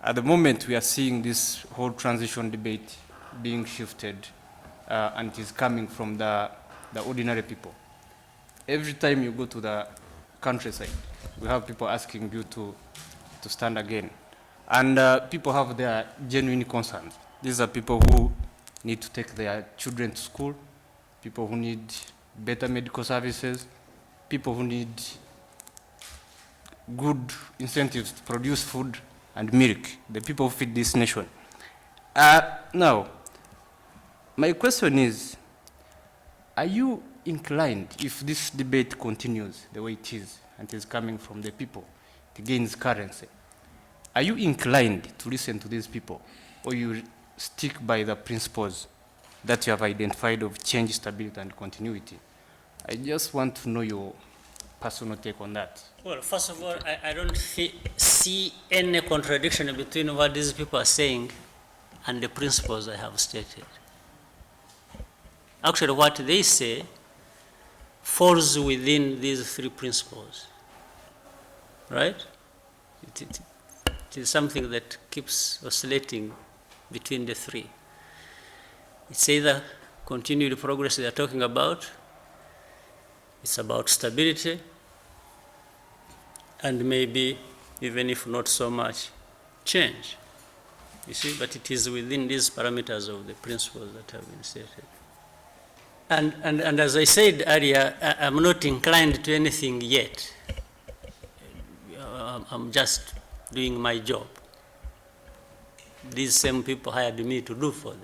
at the moment we are seeing this whole transition debate being shifted and it is coming from the ordinary people. Every time you go to the countryside, we have people asking you to stand again. And people have their genuine concerns. These are people who need to take their children to school, people who need better medical services, people who need good incentives to produce food and milk, the people who feed this nation. Now, my question is, are you inclined, if this debate continues the way it is, and is coming from the people, it gains currency, are you inclined to listen to these people, or you stick by the principles that you have identified of change, stability, and continuity? I just want to know your personal take on that. Well, first of all, I don't see any contradiction between what these people are saying and the principles I have stated. Actually, what they say falls within these three principles, right? It is something that keeps oscillating between the three. It's either continued progress they are talking about, it's about stability, and maybe, even if not so much, change. You see, but it is within these parameters of the principles that have been stated. And as I said earlier, I'm not inclined to anything yet. I'm just doing my job. These same people hired me to do for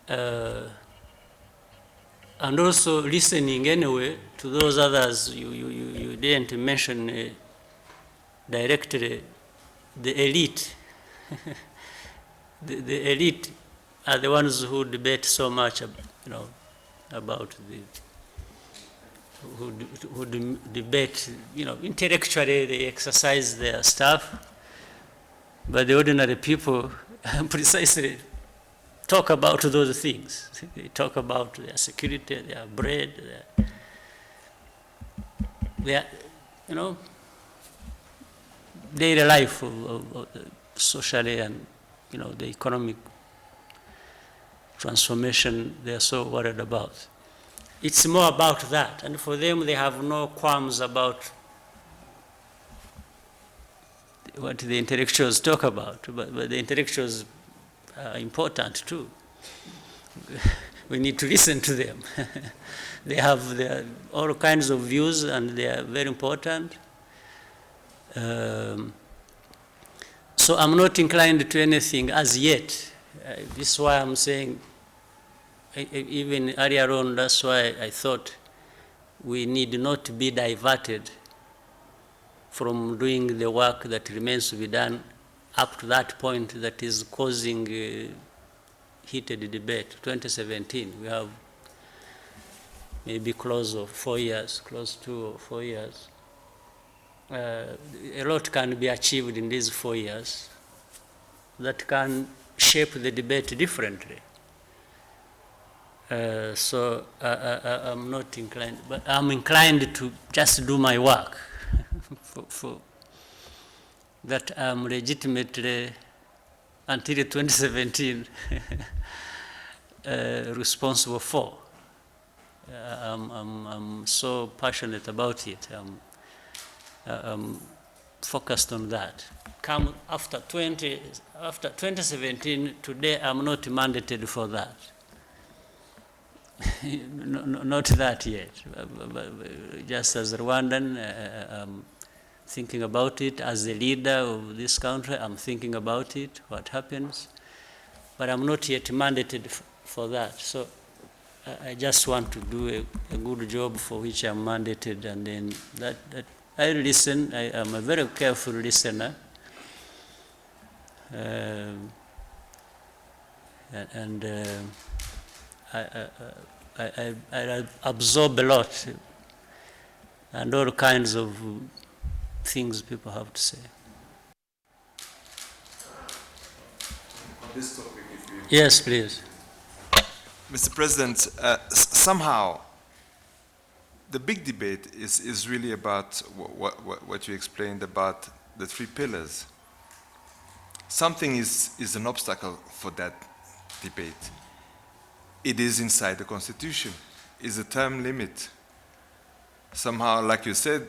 them. And also listening anyway to those others you didn't mention directly, the elite. the elite are the ones who debate so much, about who debate, intellectually they exercise their stuff, but the ordinary people precisely talk about those things. They talk about their security, their bread, their daily life of socially and, the economic transformation they're so worried about. It's more about that, and for them they have no qualms about what the intellectuals talk about, but the intellectuals are important too. We need to listen to them. They have all kinds of views and they are very important. So I'm not inclined to anything as yet. This is why I'm saying, even earlier on, that's why I thought we need not be diverted from doing the work that remains to be done up to that point that is causing heated debate. 2017, we have maybe close to 4 years. A lot can be achieved in these 4 years that can shape the debate differently. So I'm not inclined, but I'm inclined to just do my work for that I'm legitimately, until 2017, responsible for. I'm so passionate about it. I'm focused on that. Come after 2017, today I'm not mandated for that. Not that yet. Just as a Rwandan, I'm thinking about it. As the leader of this country, I'm thinking about it, what happens. But I'm not yet mandated for that. So I just want to do a good job for which I'm mandated, and then that I listen. I am a very careful listener. and I absorb a lot, and all kinds of things people have to say. On this topic, if you... Yes, please. Mr. President, somehow the big debate is really about what you explained about the 3 pillars. Something is an obstacle for that debate. It is inside the Constitution. It's a term limit. Somehow, like you said,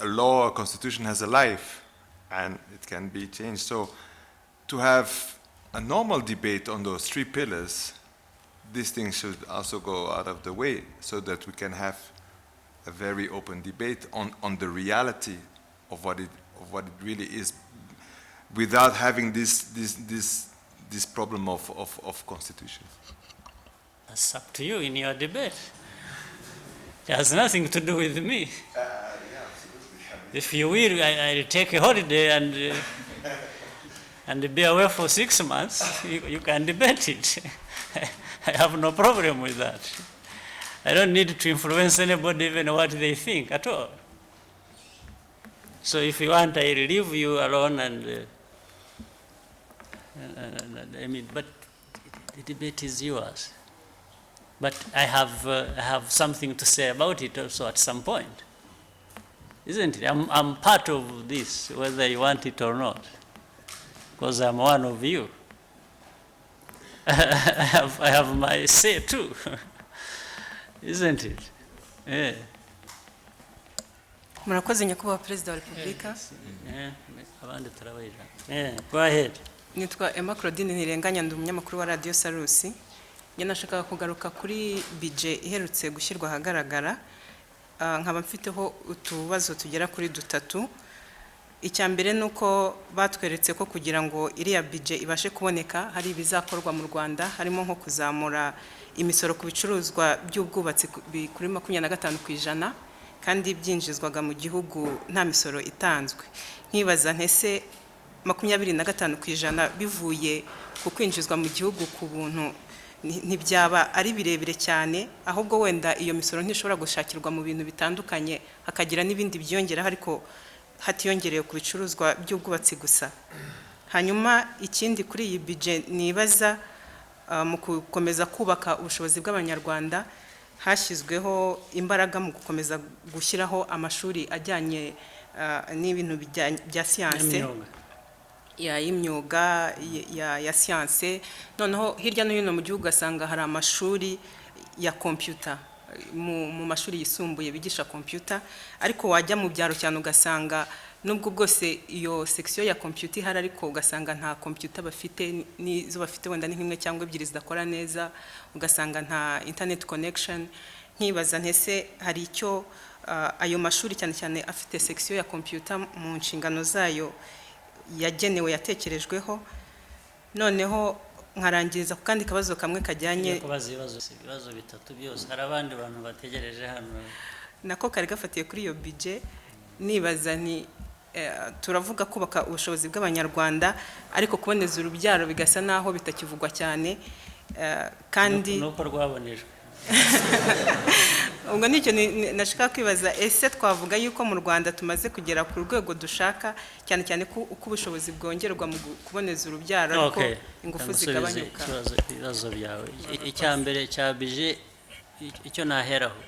a law, a constitution has a life, and it can be changed. So to have a normal debate on those 3 pillars, these things should also go out of the way so that we can have a very open debate on the reality of what it really is, without having this problem of constitution. That's up to you in your debate. It has nothing to do with me. If you will, I'll take a holiday and be away for 6 months. You can debate it. I have no problem with that. I don't need to influence anybody, even what they think at all. So if you want, I'll leave you alone and I mean, but the debate is yours. But I have something to say about it also at some point, isn't it? I'm part of this, whether you want it or not, because I'm one of you. I have my say too, isn't it? Yeah. Murakoze nyakubahwa Perezida wa Repubulika. Abandi turabaje. Go ahead. Nitwa Emma Claudine Ntirenganya, ndi umunyamakuru wa Radio Salusi. Njye nashakaga kugaruka kuri budget iherutse gushyirwa ahagaragara. Nkaba mfiteho utubazo tugera kuri 3. Icya mbere nuko batweretse ko kugira ngo iriya budget ibashe kuboneka hari ibizakorwa mu Rwanda, harimo nko kuzamura imisoro ku bicuruzwa by'ubwubatsi kuri 25%, kandi byinjizwaga mu gihugu nta misoro itanzwe. Nkibaza ntese 25% bivuye ku kwinjizwa mu gihugu ku buntu ntibyaba ari birebire cyane, ahubwo wenda iyo misoro ntishobora gushakirwa mu bintu bitandukanye, hakagira n'ibindi byongera ariko hatiyongereye ku bicuruzwa by'ubwubatsi gusa. Hanyuma ikindi kuri iyi budget nibaza mu gukomeza kubaka ubushobozi bw'Abanyarwanda, hashyizweho imbaraga mu gukomeza gushyiraho amashuri ajyanye n'ibintu bya siyanse, y'imyuga ya siyanse. Noneho hirya no hino mu gihugu gasanga hari amashuri ya computer, mu mashuri yisumbuye bigisha computer, ariko wajya mu byaro cyane ugasanga nubwo bwose iyo section ya computer ihari, ariko ugasanga nta computer bafite, nizo bafite wenda ni nk'imwe cyangwa ebyiri zidakora neza, ugasanga nta internet connection. Nkibaza ntese hari icyo ayo mashuri cyane cyane afite section ya computer mu nshingano zayo yagenewe, yatekerejweho. Noneho nkarangiriza kandi kabazo kamwe kajyanye kubaza ibibazo 3 byose. Hari abandi bantu bategereje hano nako kari gafatiye kuri iyo budget. Nibaza ni turavuga kubaka ubushobozi bw'Abanyarwanda, ariko kuboneza urubyaro bigasa naho bitakivugwa cyane, kandi nuko rwabonejwe. Ubwo nicyo nashaka kwibaza, ese twavuga yuko mu Rwanda tumaze kugera ku rwego dushaka, cyane cyane ko uko ubushobozi bwongerwa mu kuboneza urubyaro ariko ingufu zigabanyuka. Ibibazo byawe, icya mbere cya budget icyo naheraho,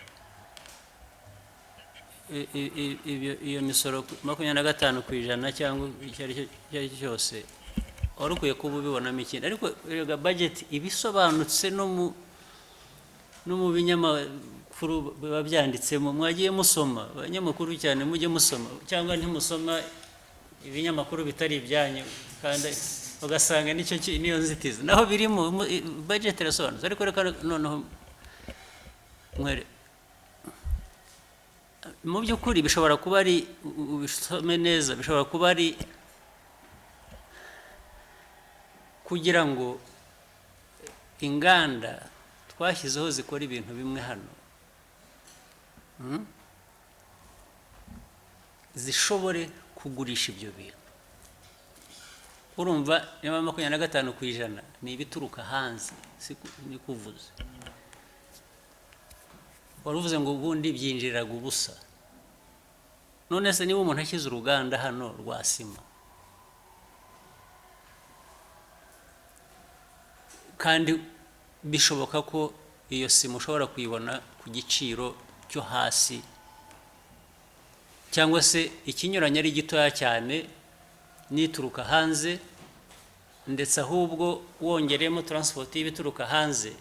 iyo misoro 25% cyangwa icyo ari cyo cyose, wari ukwiye kuba ubibonamo ikindi. Ariko iyo budget ibisobanutse no mu binyamakuru biba byanditsemo, mwagiye musoma, abanyamakuru cyane mujye musoma, cyangwa ntimusoma ibinyamakuru bitari ibyanyu, kandi ugasanga niyo nzitizi naho biri mu budget irasobanutse. Ariko reka noneho mwere mu by'ukuri bishobora kuba ari ubisome neza, bishobora kuba ari kugira ngo inganda twashyizeho zikora ibintu bimwe hano zishobore kugurisha ibyo bintu urumva niba 25% ni ibituruka hanze ni kuvuze waruvuze ngo ubundi byinjiraga ubusa none se niba umuntu ashyize uruganda hano rwa sima kandi bishoboka ko iyo sima ushobora kuyibona ku giciro cyo hasi cyangwa se ikinyuranye ari gitoya cyane nituruka hanze ndetse ahubwo wongeremo transport y'ibituruka hanze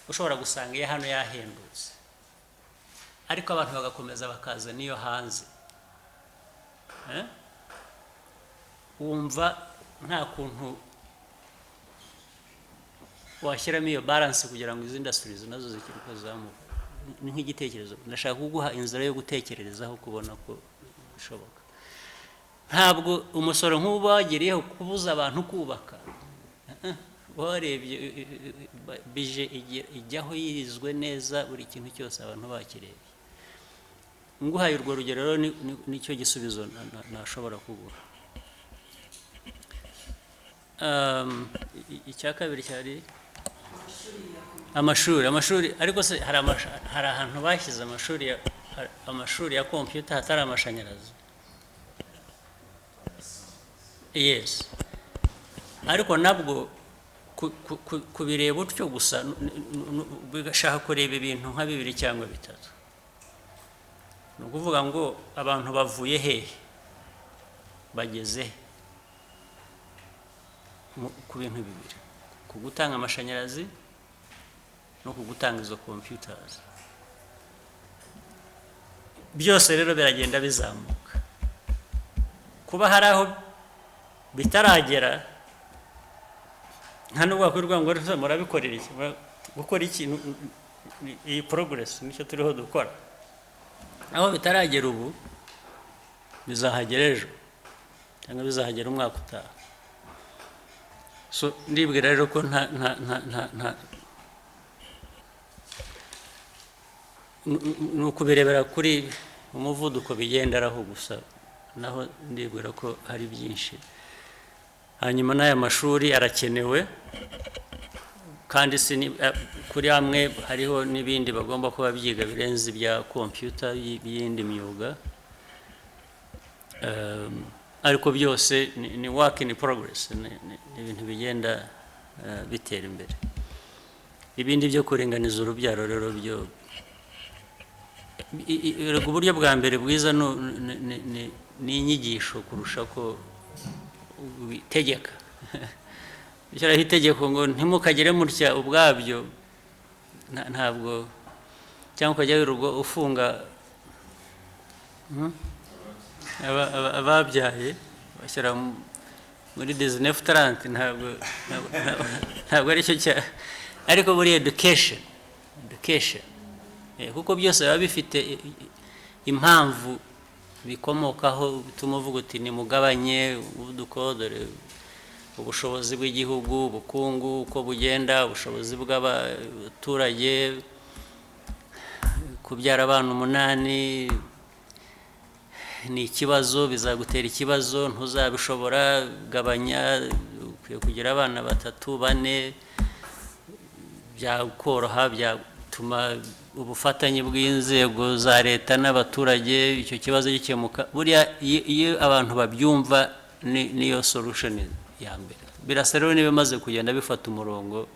ushobora gusanga iya hano yahendutse ariko abantu bagakomeza bakaza niyo hanze wumva nta kuntu washyiramo iyo balance kugira ngo izi industries nazo zikiriko zamuka ni nk'igitekerezo ndashaka kuguha inzira yo gutekererezaho kubona ko bishoboka ntabwo umusoro nk'ubu wagiriyeho kubuza abantu kubaka warebye bije ijyaho yirizwe neza buri kintu cyose abantu bakirebye nguhaye urwo rugero rero nicyo gisubizo nashobora kuguha icya kabiri cyari amashuri ariko se hari ahantu bashyize amashuri ya computer hatari amashanyarazi yes ariko nabwo kubireba utyo gusa bigashaka kureba ibintu nka 2 cyangwa 3 ni ukuvuga ngo abantu bavuye hehe bageze ku bintu bibiri ku gutanga amashanyarazi no ku gutanga izo computers byose rero biragenda bizamuka kuba hari aho bitaragera nta nubwo wakwirwa ngo murabikorera iki gukora ikintu iyi progress nicyo turiho dukora aho bitaragera ubu bizahagera ejo cyangwa bizahagera umwaka utaha so ndibwira rero ko nta nukubirebera kuri umuvuduko bigenderaho gusa naho ndibwira ko hari byinshi hanyuma n'aya mashuri arakenewe kandi kuri hamwe hariho n'ibindi bagomba kuba byiga birenze bya computer y'indi myuga ariko byose ni work in progress ni ibintu bigenda bitera imbere ibindi byo kuringaniza urubyaro rero byo uburyo bwa mbere bwiza ni inyigisho kurusha ko tegeka bishyiraho itegeko ngo ntimukagere mutya ubwabyo ntabwo cyangwa ukajya wirirwa ufunga ababyaye bashyira muri 1930 ntabwo ari cyo cya ariko muri education kuko byose biba bifite impamvu bikomokaho bituma uvuga uti nimugabanye udukodore ubushobozi bw'igihugu ubukungu uko bugenda ubushobozi bw'abaturage kubyara abana 8 ni ikibazo bizagutera ikibazo ntuzabishobora gabanya ukwiye kugira abana 3 4 byakoroha byatuma ubufatanye bw'inzego za leta n'abaturage icyo kibazo gikemuka buriya iyo abantu babyumva niyo solution ya mbere birasa rero niba maze kugenda bifata umurongo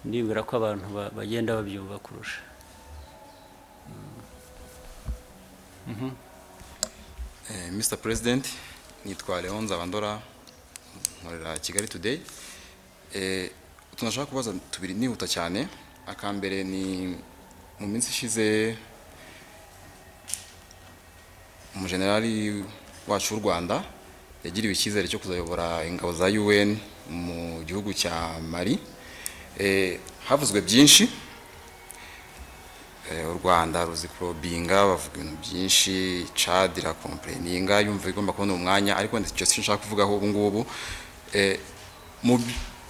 ndibwira ko abantu bagenda babyumva kurusha Mr. President nitwa Leon Zabandora nkorera Kigali Today tunashaka kubaza tubiri nihuta cyane akambere ni mu minsi ishize umujenerali wacu w'u Rwanda yagiriwe icyizere cyo kuzayobora ingabo za UN mu gihugu cya Mali havuzwe byinshi u Rwanda ruzi probinga bavuga ibintu byinshi Chad ira complaininga yumva igomba kubona umwanya ariko icyo sinshaka kuvugaho ubu ngubu mu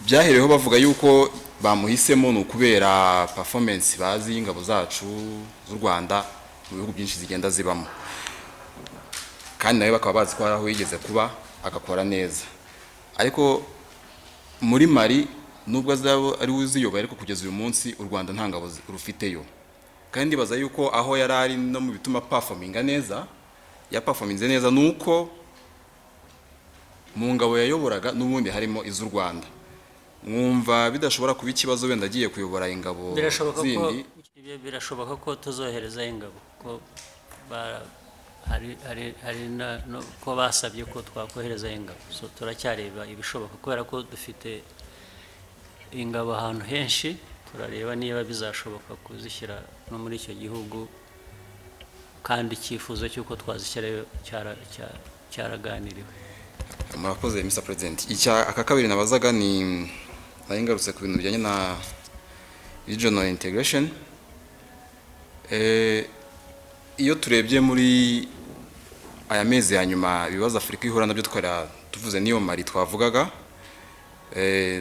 byahereho bavuga yuko bamuhisemo no kubera performance bazi ingabo zacu z'u Rwanda mu bihugu byinshi zigenda zibamo kandi nawe bakaba bazi ko aho yigeze kuba agakora neza ariko muri Mali nubwo azaba ari uziyoboye ariko kugeza uyu munsi u Rwanda nta ngabo rufiteyo, kandi baza yuko aho yari ari no mu bituma performinga neza yaperforminze neza nuko mu ngabo yayoboraga n'ubundi harimo iz'u Rwanda. Mwumva bidashobora kuba ikibazo wenda agiye kuyobora ingabo zindi? Birashoboka ko tuzohereza ingabo ko hari ko basabye ko twakohereza ingabo, so turacyareba ibishoboka kubera ko dufite ingabo ahantu henshi, turareba niba bizashoboka kuzishyira no muri icyo gihugu, kandi icyifuzo cy'uko twazishyirayo cyaraganiriwe. Murakoze Mr. President. Aka kabiri nabazaga ni ngarutse ku bintu bijyanye na regional integration. Iyo turebye muri aya mezi ya nyuma ibibazo Afurika ihura nabyo tuvuze niyo Mali twavugaga,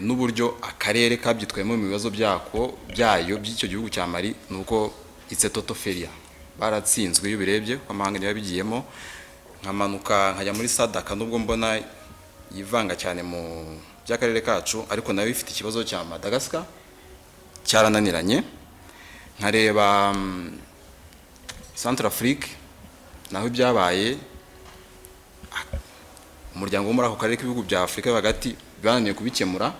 n'uburyo akarere kabyitwayemo mu bibazo byayo by'icyo gihugu cya Mali, nuko it's a total failure. Baratsinzwe iyo birebye ko amahanga niyo bigiyemo, nkamanuka nkajya muri Sadaka nubwo mbona yivanga cyane mu by'akarere kacu, ariko nayo ifite ikibazo cya Madagascar cyarananiranye. Nkareba Central Afrique naho ibyabaye, umuryango wo muri ako karere k'ibihugu bya Afurika hagati bananiye kubikemura.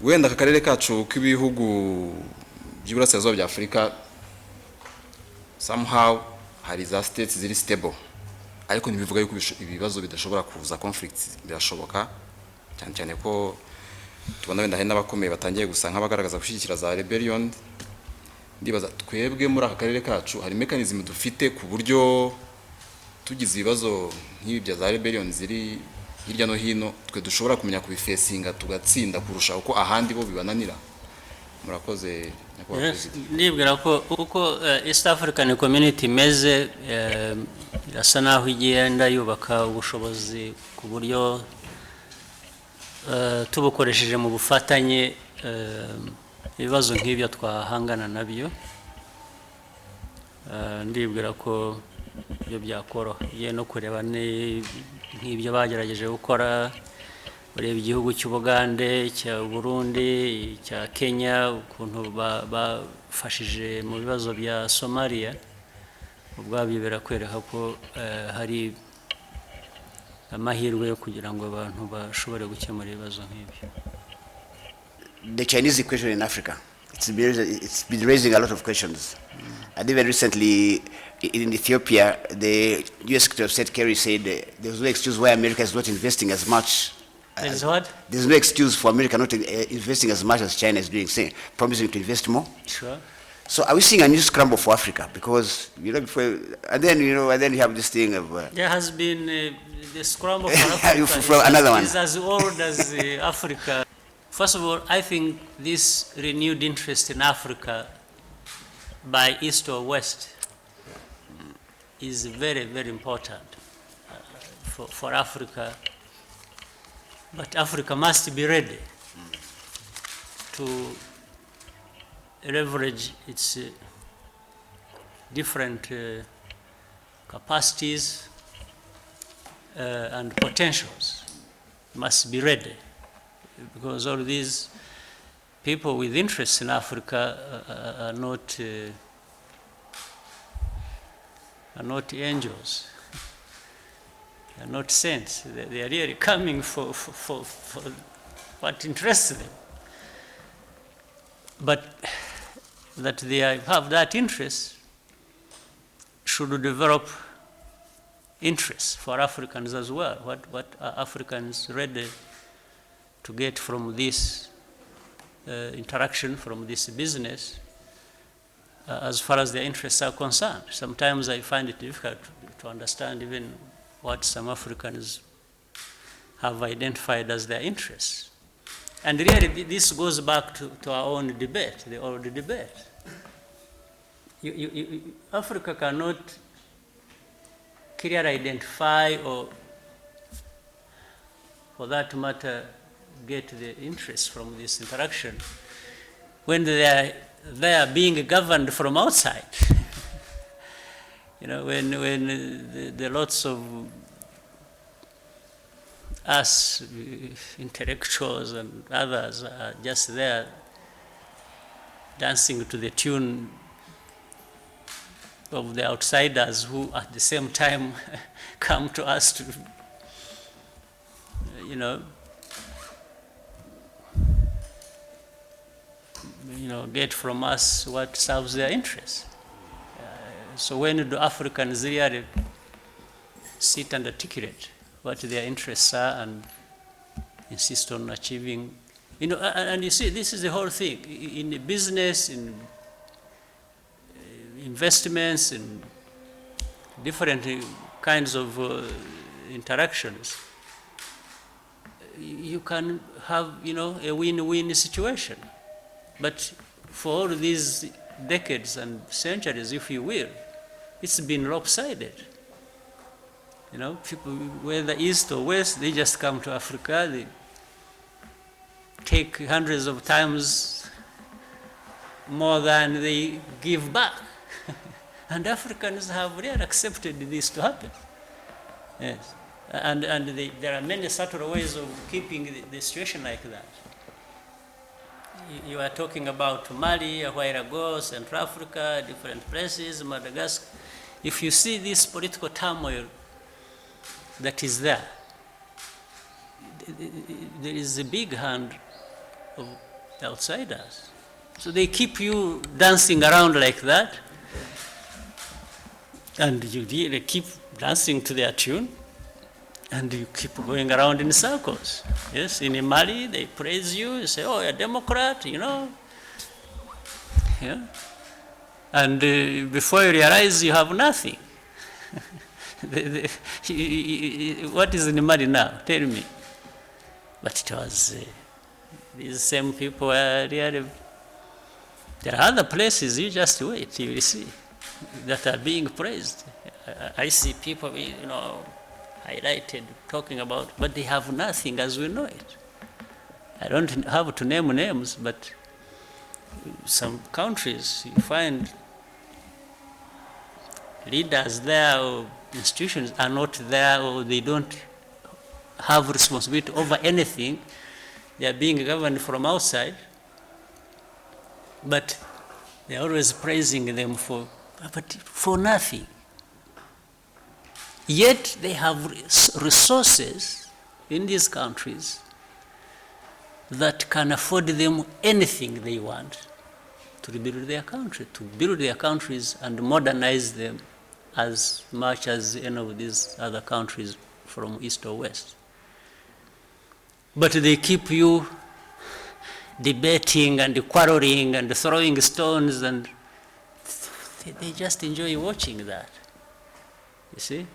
Wenda aka karere kacu k'ibihugu by'Iburasirazuba bya Afurika somehow hari za states ziri stable, ariko ntibivuga yuko ibibazo bidashobora kuza, conflicts birashoboka, cyane cyane ko tubona wenda hari n'abakomeye batangiye gusa nk'abagaragaza gushyigikira za rebellion. Ndibaza twebwe muri aka karere kacu hari mechanism dufite ku buryo tugize ibibazo nk'ibi bya za rebellion ziri hirya no hino twe dushobora kumenya kubifesinga tugatsinda kurusha uko ahandi bo bibananira. Murakoze. Nibwira ko uko East African Community imeze irasa naho igenda yubaka ubushobozi ku buryo tubukoresheje mu bufatanye ibibazo nk'ibyo twahangana nabyo. Ndibwira ko ibyo byakoroha no kureba nk'ibyo bagerageje gukora, ureba igihugu cy'Ubugande, cya Burundi, cya Kenya, ukuntu bafashije mu bibazo bya Somalia, ubwabyo birakwereka ko hari amahirwe yo kugira ngo abantu bashobore gukemura ibibazo nk'ibyo. The Chinese equation in Africa, it's been raising a lot of questions. And even recently in Ethiopia, the US Secretary of State Kerry said there's no excuse why America is not investing as much. There's what? There's no excuse for America not investing as much as China is doing, promising to invest more. Sure. So are we seeing a new scramble for Africa? Because, before, and then you have this thing of... there has been the scramble for Africa from another one. Is as old as Africa. First of all, I think this renewed interest in Africa by East or West is very, very important for Africa. But Africa must be ready to leverage its different capacities and potentials. Must be ready, because all these people with interest in Africa are not angels. They are not saints. They are really coming for what interests them. But that they have that interest should develop interest for Africans as well. What are Africans ready to get from this interaction, from this business, as far as their interests are concerned? Sometimes I find it difficult to understand even what some Africans have identified as their interests. And really, this goes back to our own debate, the old debate. Africa cannot clearly identify, or for that matter, get the interest from this interaction when they are being governed from outside. When the lots of us intellectuals and others are just there dancing to the tune of the outsiders who at the same time come to us to, get from us what serves their interests. So when do Africans really sit and articulate what their interests are and insist on achieving, and you see, this is the whole thing in business, in investments, in different kinds of interactions. You can have, a win-win situation. But for all these decades and centuries, if you will, it's been lopsided. People, whether east or west, they just come to Africa, they take hundreds of times more than they give back. And Africans have really accepted this to happen. Yes. And there are many subtle ways of keeping the situation like that. You are talking about Mali a while ago, Central Africa, different places, Madagascar. If you see this political turmoil that is there, there is a big hand of outsiders. So they keep you dancing around like that, and you really keep dancing to their tune, and you keep going around in circles. Yes, in Mali, they praise you, you say, oh, you're a Democrat, Yeah. And before you realize you have nothing. What is in Mali now? Tell me. But it was, these same people are really, there are other places, you just wait, you will see, that are being praised. I see people, highlighted, talking about, but they have nothing as we know it. I don't have to name names, but some countries, you find leaders there or institutions are not there, or they don't have responsibility over anything. They are being governed from outside, but they are always praising them for nothing. Yet they have resources in these countries that can afford them anything they want to rebuild their country, to build their countries and modernize them as much as any of these other countries from east or west. But they keep you debating and quarreling and throwing stones, and they just enjoy watching that. You see?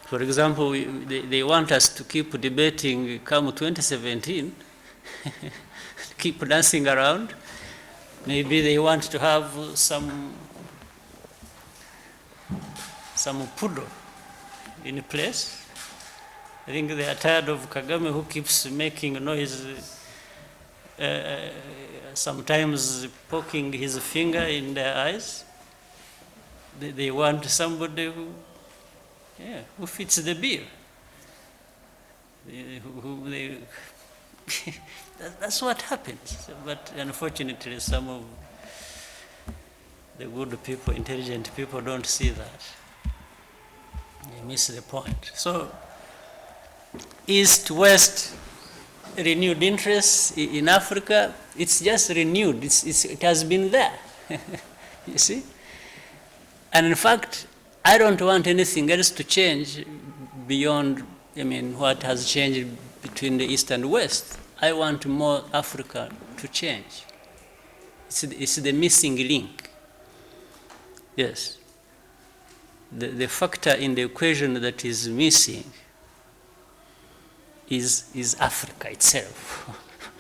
For example, they want us to keep debating come 2017, keep dancing around. Maybe they want to have some poodle in place. I think they are tired of Kagame, who keeps making noise, sometimes poking his finger in their eyes. They want somebody who fits the bill. That's what happens. But unfortunately, some of the good people, intelligent people, don't see that. They miss the point. So, East-West renewed interest in Africa, it's just renewed. It has been there. You see? And in fact, I don't want anything else to change beyond, what has changed between the East and West. I want more Africa to change. It's the missing link. Yes. The factor in the equation that is missing is Africa itself.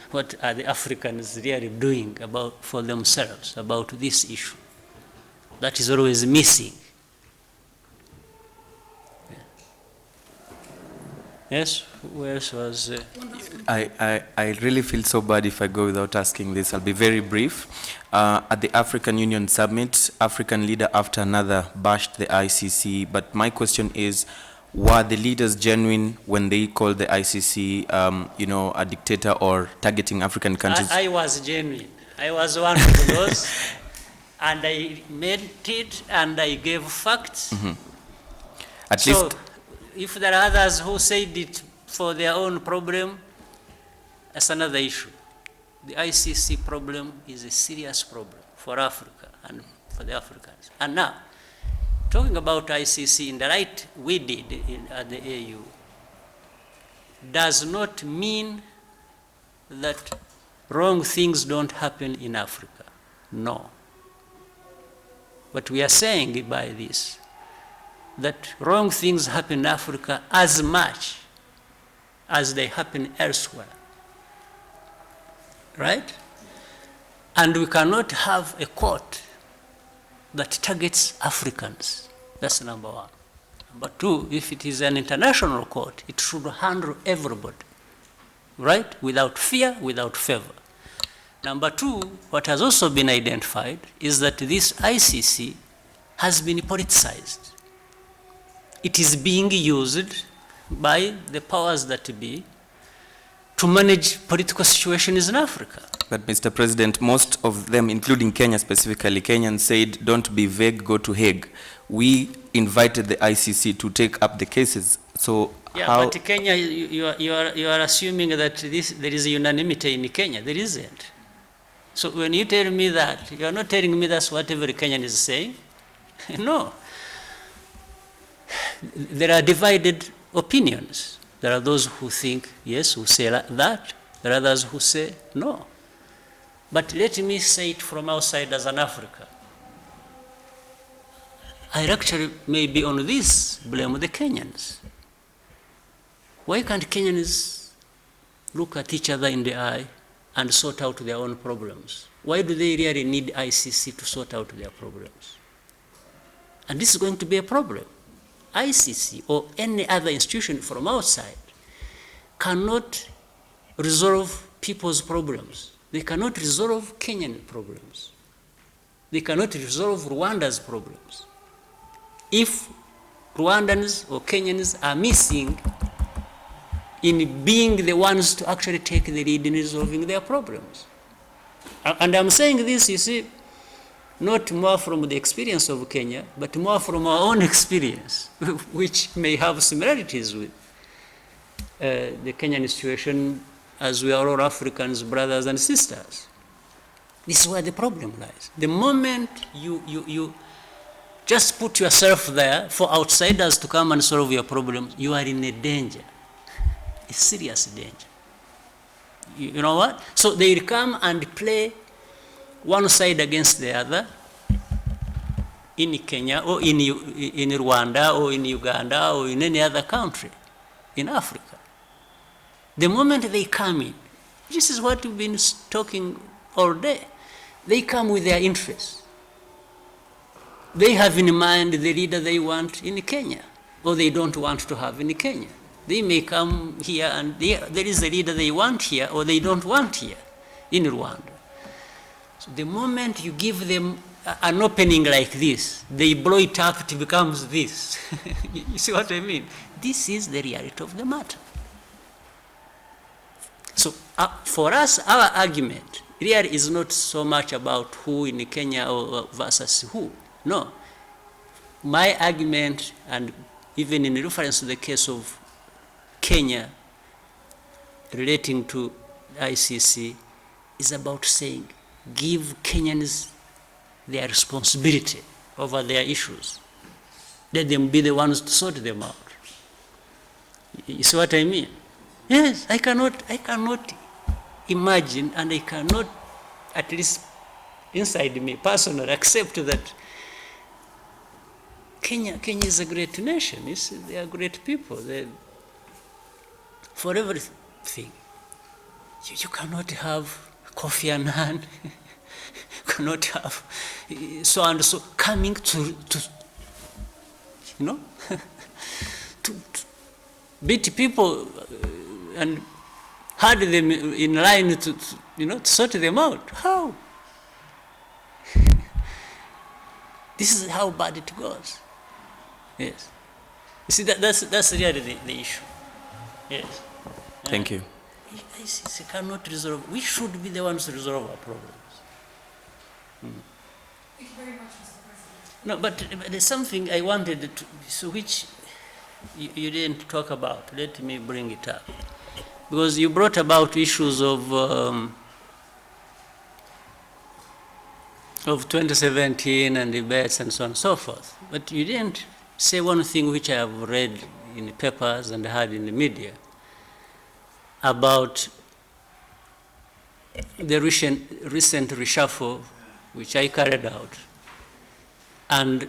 What are the Africans really doing for themselves about this issue? That is always missing. Yes, who else was? I really feel so bad if I go without asking this. I'll be very brief. At the African Union Summit, African leader after another bashed the ICC, but my question is, were the leaders genuine when they called the ICC, a dictator or targeting African countries? I was genuine. I was one of those, and I made it, and I gave facts. At So, least, if there are others who said it for their own problem, that's another issue. The ICC problem is a serious problem for Africa and for the Africans. And now, talking about ICC in the right we did at the AU does not mean that wrong things don't happen in Africa. No. What we are saying by this, that wrong things happen in Africa as much as they happen elsewhere. Right? And we cannot have a court that targets Africans. That's number one. Number two, if it is an international court, it should handle everybody, right? Without fear, without favor. Number two, what has also been identified is that this ICC has been politicized. It is being used by the powers that be to manage political situations in Africa. but Mr. President, most of them, including Kenya specifically, Kenyans said, don't be vague, go to Hague. We invited the ICC to take up the cases. So Yeah, how? but Kenya, you are assuming that there is unanimity in Kenya. There isn't. So when you tell me that, you are not telling me that's what every Kenyan is saying. No. There are divided opinions. There are those who think yes, who say that. There are others who say no. But let me say it from outside as an African. I actually maybe on this blame the Kenyans. Why can't Kenyans look at each other in the eye and sort out their own problems? Why do they really need ICC to sort out their problems? And this is going to be a problem. ICC or any other institution from outside cannot resolve people's problems. They cannot resolve Kenyan problems. They cannot resolve Rwanda's problems. If Rwandans or Kenyans are missing in being the ones to actually take the lead in resolving their problems. And I'm saying this, you see, not more from the experience of Kenya, but more from our own experience, which may have similarities with the Kenyan situation, as we are all Africans, brothers and sisters. This is where the problem lies. The moment you just put yourself there for outsiders to come and solve your problems, you are in a danger, a serious danger. You know what? So they will come and play one side against the other in Kenya or in Rwanda or in Uganda or in any other country in Africa. The moment they come in, this is what we've been talking all day, they come with their interests. They have in mind the leader they want in Kenya or they don't want to have in Kenya. They may come here and there is a leader they want here or they don't want here in Rwanda. So the moment you give them an opening like this, they blow it up, it becomes this. You see what I mean? This is the reality of the matter. So for us, our argument really is not so much about who in Kenya or versus who. No. My argument, and even in reference to the case of Kenya relating to ICC, is about saying, give Kenyans their responsibility over their issues. Let them be the ones to sort them out. You see what I mean? Yes, I cannot imagine, and I cannot, at least inside me personally, accept that Kenya is a great nation. They are great people. For everything. You cannot have Kofi Annan, you cannot have so and so coming to to beat people and hard them in line to sort them out. How? This is how bad it goes. Yes. You see, that's really the issue. Yes. Thank you. ICC cannot resolve. We should be the ones to resolve our problems. Thank you very much, Mr. President. No, but there's something I wanted to, so which you didn't talk about. Let me bring it up. Because you brought about issues of 2017 and debates and so on and so forth. But you didn't say one thing which I have read in the papers and heard in the media about the recent reshuffle which I carried out, and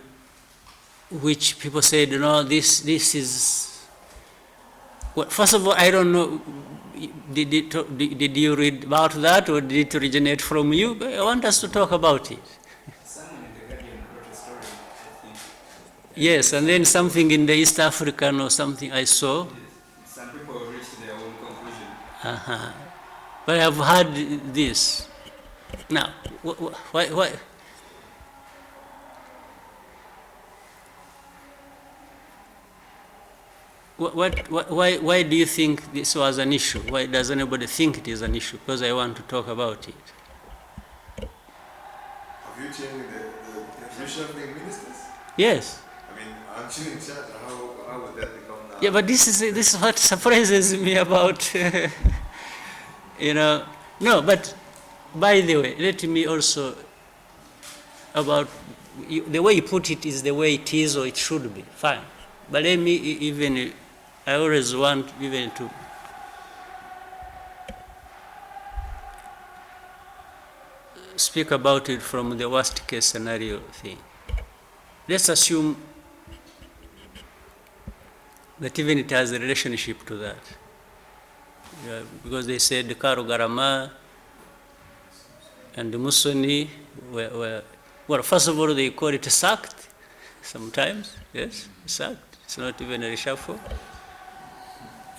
which people said, you know, this is, well, first of all, I don't know, did you read about that, or did it originate from you? I want us to talk about it. Someone in the Guardian wrote a story, I think. Yes, and then something in the East African or something I saw. Some people reached their own conclusion. Uh-huh. But I've heard this. Now, why? Why do you think this was an issue? Why does anybody think it is an issue? Because I want to talk about it. Have you changed the definition of being ministers? Yes. I mean, aren't you in charge? How would that become now? Yeah, but this is what surprises me about, you know. No, but by the way, let me also, about, the way you put it is the way it is or it should be, fine. But let me even, I always want even to speak about it from the worst case scenario thing. Let's assume that even it has a relationship to that. Yeah, because they said the Kagame and the Musoni were, well, first of all, they call it sacked sometimes, yes, sacked. It's not even a reshuffle.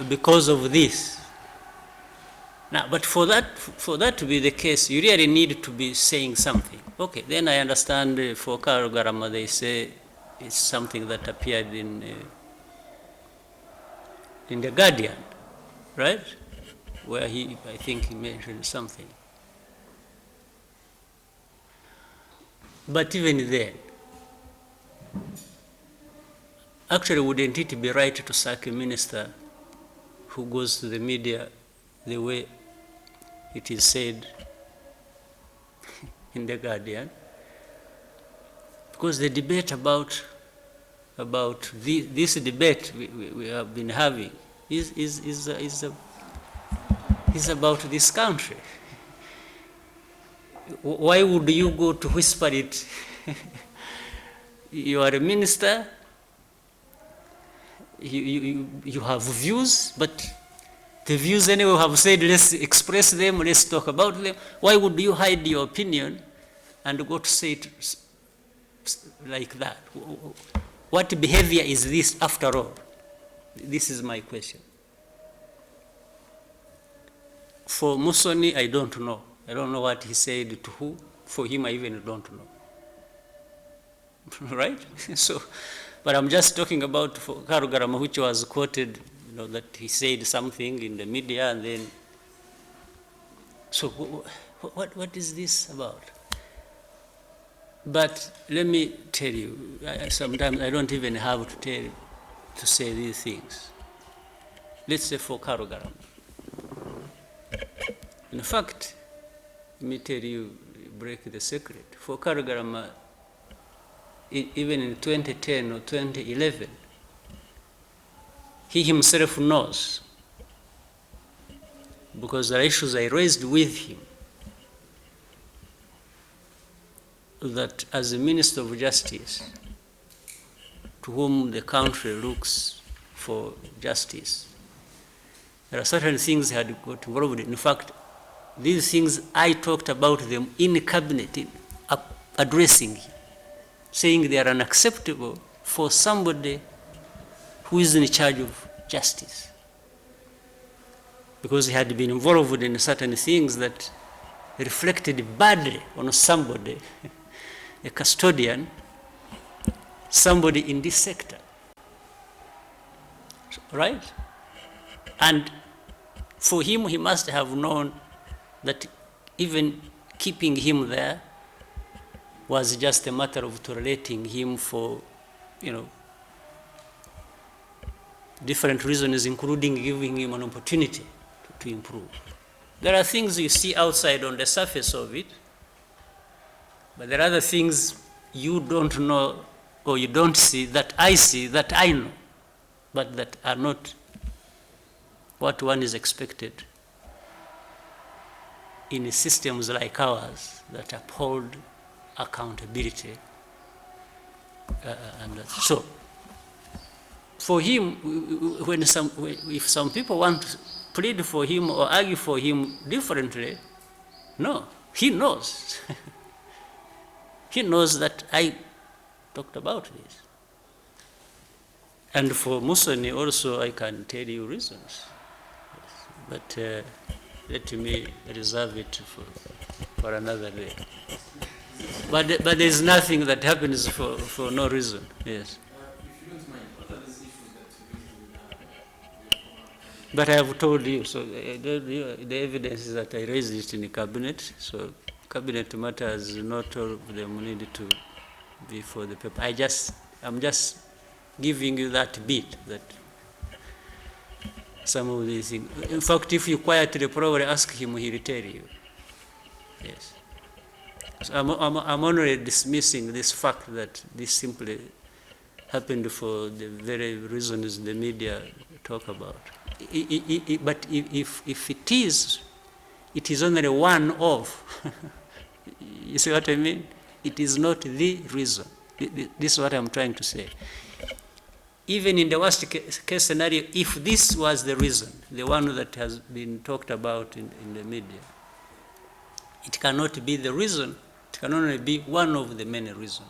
Because of this. Now, but for that to be the case, you really need to be saying something. Okay, then I understand for Kagame, they say it's something that appeared in the Guardian, right? Where I think he mentioned something. But even then, actually, wouldn't it be right to sack a minister who goes to the media the way it is said in the Guardian? Because the debate about this debate we have been having is about this country. Why would you go to whisper it? You are a minister, you have views, but the views anyway have said, let's express them, let's talk about them. Why would you hide your opinion and go to say it like that? What behavior is this after all? This is my question. For Musoni, I don't know. I don't know what he said to who. For him, I even don't know. Right? So, but I'm just talking about for Kagame, which was quoted, you know, that he said something in the media, and then. So, what is this about? But let me tell you, sometimes I don't even have to say these things. Let's say for Kagame. In fact, let me tell you, break the secret. For Kagame, even in 2010 or 2011, he himself knows, because the issues I raised with him, that as a Minister of Justice, to whom the country looks for justice, there are certain things he had got involved in. In fact, these things, I talked about them in cabinet, addressing him, saying they are unacceptable for somebody who is in charge of justice. Because he had been involved in certain things that reflected badly on somebody, a custodian, somebody in this sector. right? And for him, he must have known that even keeping him there was just a matter of tolerating him for, different reasons, including giving him an opportunity to improve. There are things you see outside on the surface of it, but there are other things you don't know or you don't see that I know, but that are not what one is expected in systems like ours that uphold accountability. So, for him, if some people want to plead for him or argue for him differently, no, he knows. He knows that I talked about this. And for Musoni also, I can tell you reasons. But let me reserve it for another day. But there's nothing that happens for no reason. Yes. But I have told you, so the evidence is that I raised it in the cabinet, so cabinet matters, not all of them need to be for the paper. I'm just giving you that bit, that some of these things. In fact, if you quietly probably ask him, he'll tell you. Yes. So I'm only dismissing this fact that this simply happened for the very reasons the media talk about. But if it is only one of, you see what I mean? It is not the reason. This is what I'm trying to say. Even in the worst case scenario, if this was the reason, the one that has been talked about in the media, it cannot be the reason, it can only be one of the many reasons.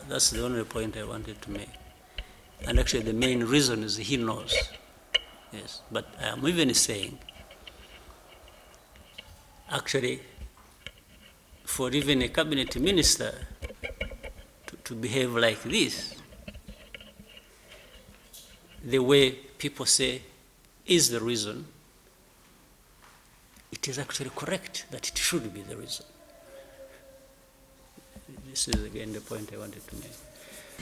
That's the only point I wanted to make. And actually the main reason is he knows. Yes, but I am even saying, actually, for even a cabinet minister to behave like this, the way people say is the reason, it is actually correct that it should be the reason. This is again the point I wanted to make.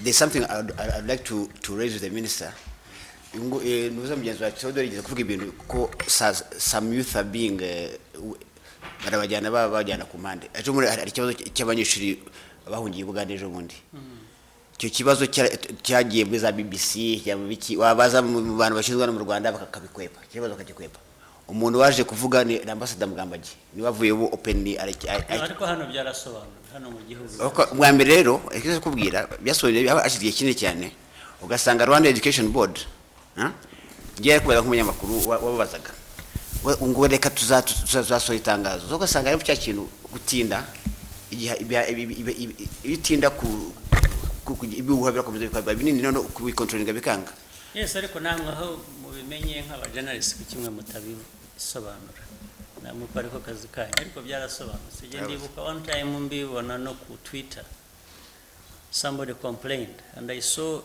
There's something I'd like to raise with the minister. Some youth are being barabajyana ku mpande. Ejo muri hari ikibazo cy'abanyeshuri bahungiye Bugande ejo bundi. Icyo kibazo cyagiye muri za BBC wabaza mu bantu bashinzwe no mu Rwanda bakabikwepa. Ikibazo kakikwepa. Umuntu waje kuvuga ni ambassador Mugambagi ni wavuye ubu openly ariko hano byarasobanura hano mu gihugu. Bwa mbere rero ikibazo kubwira byasobanuriye ashigiye kinini cyane ugasanga Rwanda Education Board ngiye kubera nk'umunyamakuru wabazaga ngo reka tuzasohora itangazo ugasanga ari cya kintu gutinda itinda ku ibihuha birakomeza bikaba binini no kubikontrolinga bikanga. Yes, ariko namwe aho mubimenye nk'aba journalist ku kimwe mutabisobanura namwe ariko kazi kanyu ariko byarasobanutse. Je ndibuka one time mbibona no ku Twitter somebody complained and I saw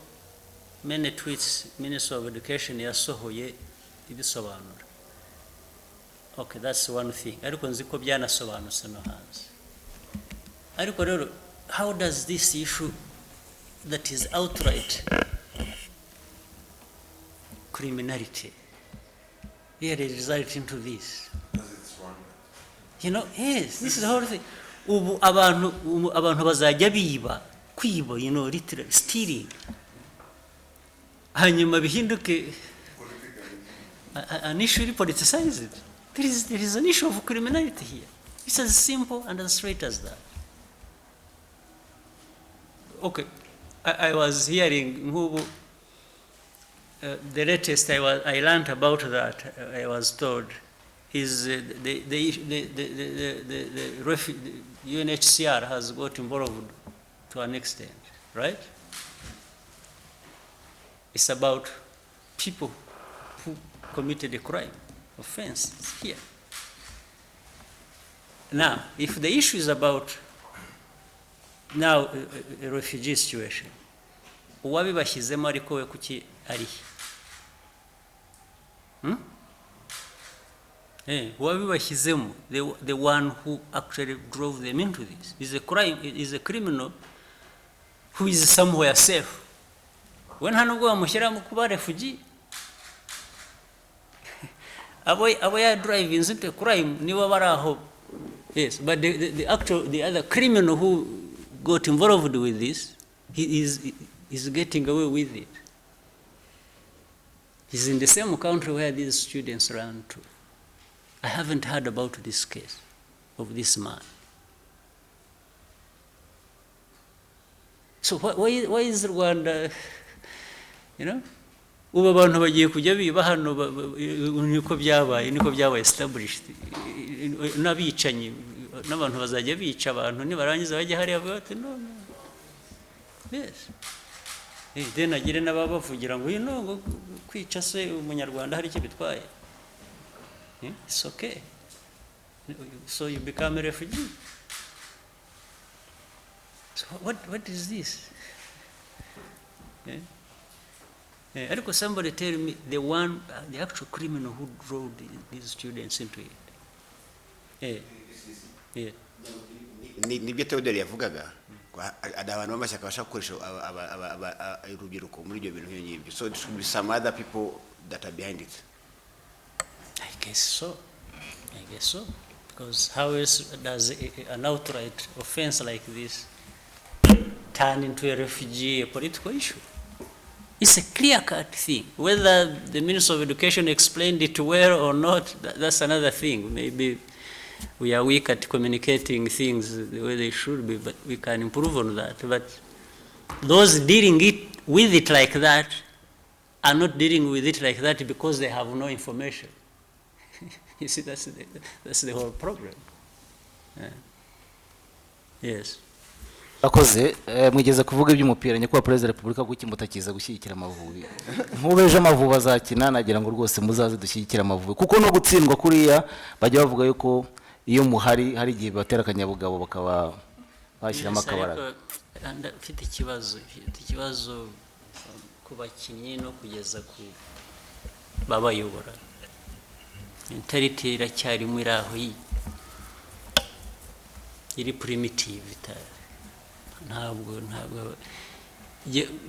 many tweets Minister of Education yasohoye ibisobanura. Okay, that's one thing. Ariko nziko byanasobanutse no hanze. Ariko rero, how does this issue that is outright criminality really result into this? Yes, this is the whole thing. Ubu abantu bazajya biba kwiba, literally stealing. Hanyuma bihinduke an issue politicized. There is an issue of criminality here. It's as simple and as straight as that. Okay, I was hearing the latest I learned about that. I was told is the UNHCR has got involved to an extent, right? It's about people who committed a crime, offense here. Now, if the issue is about now a refugee situation, uwabibashyizemo ariko we kuki ari Wabibashyizemo, the one who actually drove them into this is a crime, is a criminal who is somewhere safe. When hanubwo bamushyira mu kuba refugee, abo ya driving into crime niba bari aho. Yes, but the other criminal who got involved with this, he is getting away with it. He's in the same country where these students ran to. I haven't heard about this case of this man. So why is Rwanda, you know? Ubu abantu bagiye kujya biba hano niko byabaye established. N'abicanyi n'abantu bazajya bica abantu nibarangiza bajya hariya bati no. Yes. Then agire n'ababavugira ngo ngo kwica se umunyarwanda hari icyo bitwaye. It's okay. So you become a refugee. So what is this? Ariko somebody tell me the actual criminal who drove these students into it. Nibyo Theodore yavugaga. Abantu b'amashyaka bashaka gukoresha urubyiruko muri ibyo bintu nk'ibyo. So it should be some other people that are behind it. I guess so. Because how else does an outright offense like this turn into a refugee, a political issue? It's a clear-cut thing. Whether the Minister of Education explained it well or not, that's another thing. Maybe we are weak at communicating things the way they should be, but we can improve on that. But those dealing with it like that are not dealing with it like that because they have no information. You see, that's the whole problem. Yes. Akoze mwigeze kuvuga iby'umupira nyakubahwa Perezida wa Repubulika kuki mutakiza gushyigikira Amavubi. Nkubeje Amavubi azakina nagira ngo rwose muzaze dushyigikira Amavubi kuko no gutsindwa kuriya bajya bavuga yuko iyo muhari hari igihe batera akanyabugabo bakaba bashyiramo akabaraga. Mfite ikibazo ku bakinnyi no kugeza ku babayobora. Mentality iracyarimo iraho iri primitive ntabwo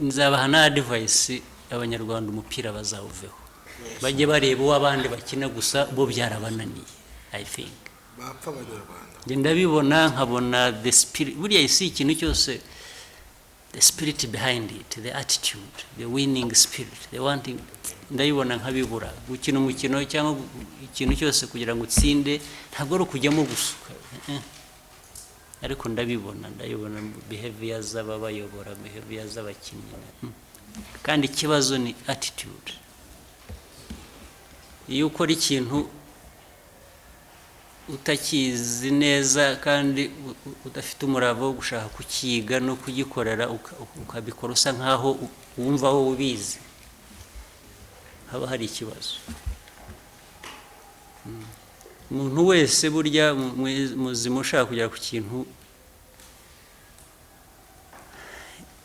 nzabaha na advice abanyarwanda umupira bazawuveho bajye bareba uwo abandi bakina gusa bo byarabananiye. I think bapfa abanyarwanda ndabibona nkabona the spirit buriya isi ikintu cyose, the spirit behind it, the attitude, the winning spirit, the wanting, ndabibona nkabibura. Gukina umukino cyangwa ikintu cyose kugira ngo utsinde ntabwo ari ukujyamo gusuka, ariko ndabibona behavior z'ababayobora, behavior z'abakinnyi. Kandi ikibazo ni attitude. Iyo ukora ikintu utakizi neza kandi udafite umurava wo gushaka kukiga no kugikorera ukabikora usa nkaho wumva wowe ubizi, haba hari ikibazo. Umuntu wese burya muzima ushaka kugera ku kintu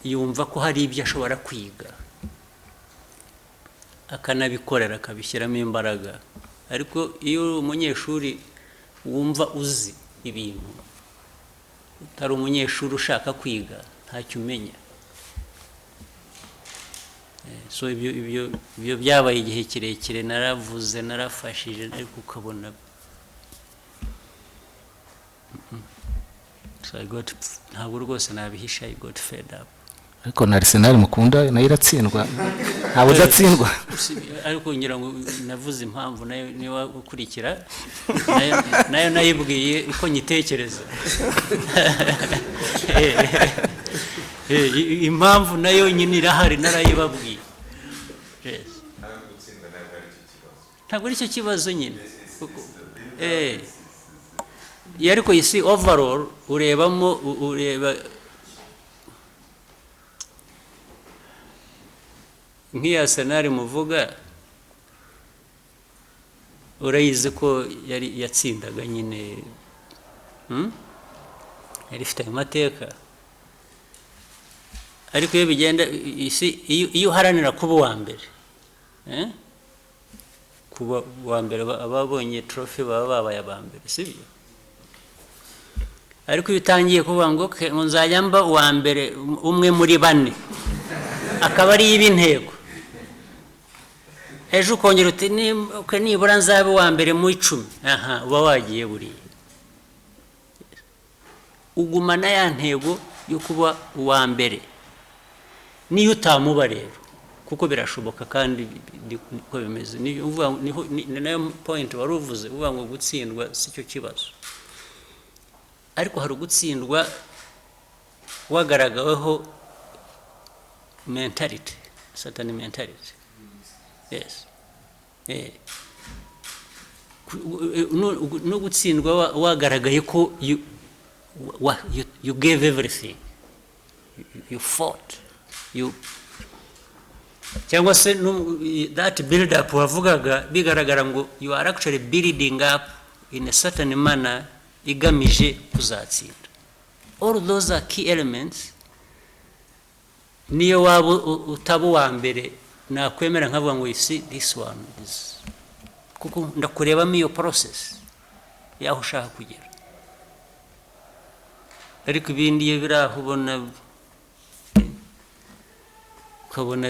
yumva ko hari ibyo ashobora kwiga akanabikorera akabishyiramo imbaraga. Ariko iyo umunyeshuri wumva uzi ibintu utari umunyeshuri ushaka kwiga ntacyo umenya. So ibyo byabaye igihe kirekire, naravuze narafashije ariko ukabona so ntabwo rwose nabihisha, I got fed up. Ariko na Arsenal mukunda nayo iratsindwa ntabwo udatsindwa. Ariko ngira ngo navuze impamvu nayo niba ukurikira nayo nayibwiye uko nyitekereza. Impamvu nayo nyine irahari narayibabwiye. Ntabwo ari cyo kibazo nyine. Ariko you see overall ureba nk'iya Arsenal muvuga urayizi ko yari yatsindaga nyine, yari ifite amateka. Ariko iyo bigenda iyo uharanira kuba uwa mbere kuba wa mbere ababonye trophy baba babaye abambere sibyo ariko bitangiye kuvuga ngo nzajya mba uwa mbere umwe muri bane akaba ari y'ibintego ejo ukongera uti nibura nzabe uwa mbere mu 10 aha uba wagiye buriya ugumana ya ntego yo kuba uwa mbere niyo utamuba rero kuko birashoboka kandi niko bimeze ni nayo point wari uvuze uvuga ngo gutsindwa si cyo kibazo ariko hari gutsindwa wagaragaweho mentality certain mentality yes no gutsindwa wagaragaye ko you gave everything you fought you cyangwa se that build up wavugaga bigaragara ngo you are actually building up in a certain manner igamije kuzatsinda all those are key elements niyo wabo utabu wa mbere nakwemera nkavuga ngo you see this one is kuko ndakurebamo iyo process yaho ushaka kugera ariko ibindi iyo biraho ubona ukabona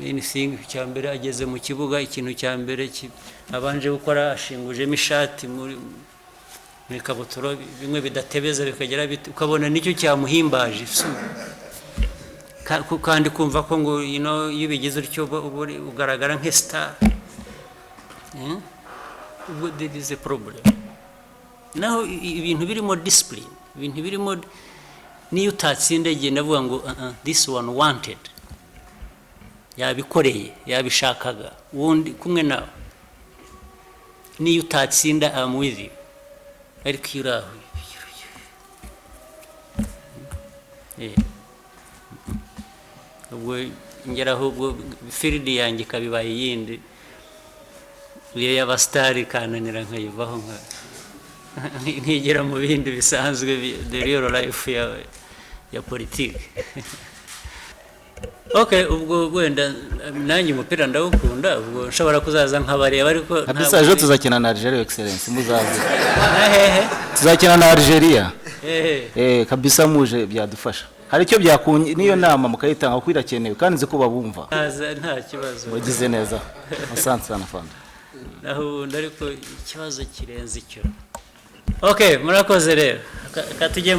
anything cyambere ageze mu kibuga ikintu cyambere abanje gukora ashingujemo ishati muri kabutura bimwe bidatebeza bikagera ukabona nicyo cyamuhimbaje kandi kumva ko ngo iyo bigize utyo ugaragara nk'star there is a problem naho ibintu birimo discipline ibintu birimo niyo utatsinda genda avuga ngo this one wanted yabikoreye yabishakaga wundi kumwe nawe niyo utatsinda am with you ariko iraho ubwo ngeraho ubwo field yanjye kabibaye yindi iyo y'abastari kananira nkayivaho ntigera mu bindi bisanzwe the real life ya politiki okay ubwo wenda nanjye umupira ndawukunda ubwo nshobora kuzaza nkabareba ariko kabisa ejo tuzakina na Algeria excellence muzaze tuzakina na Algeria kabisa muje byadufasha hari icyo byakunye niyo nama mukayitanga ko irakenewe kandi nzi ko babumva nta kibazo wagize neza asante sana fanda naho ariko ikibazo kirenze icyo okay murakoze rero katujye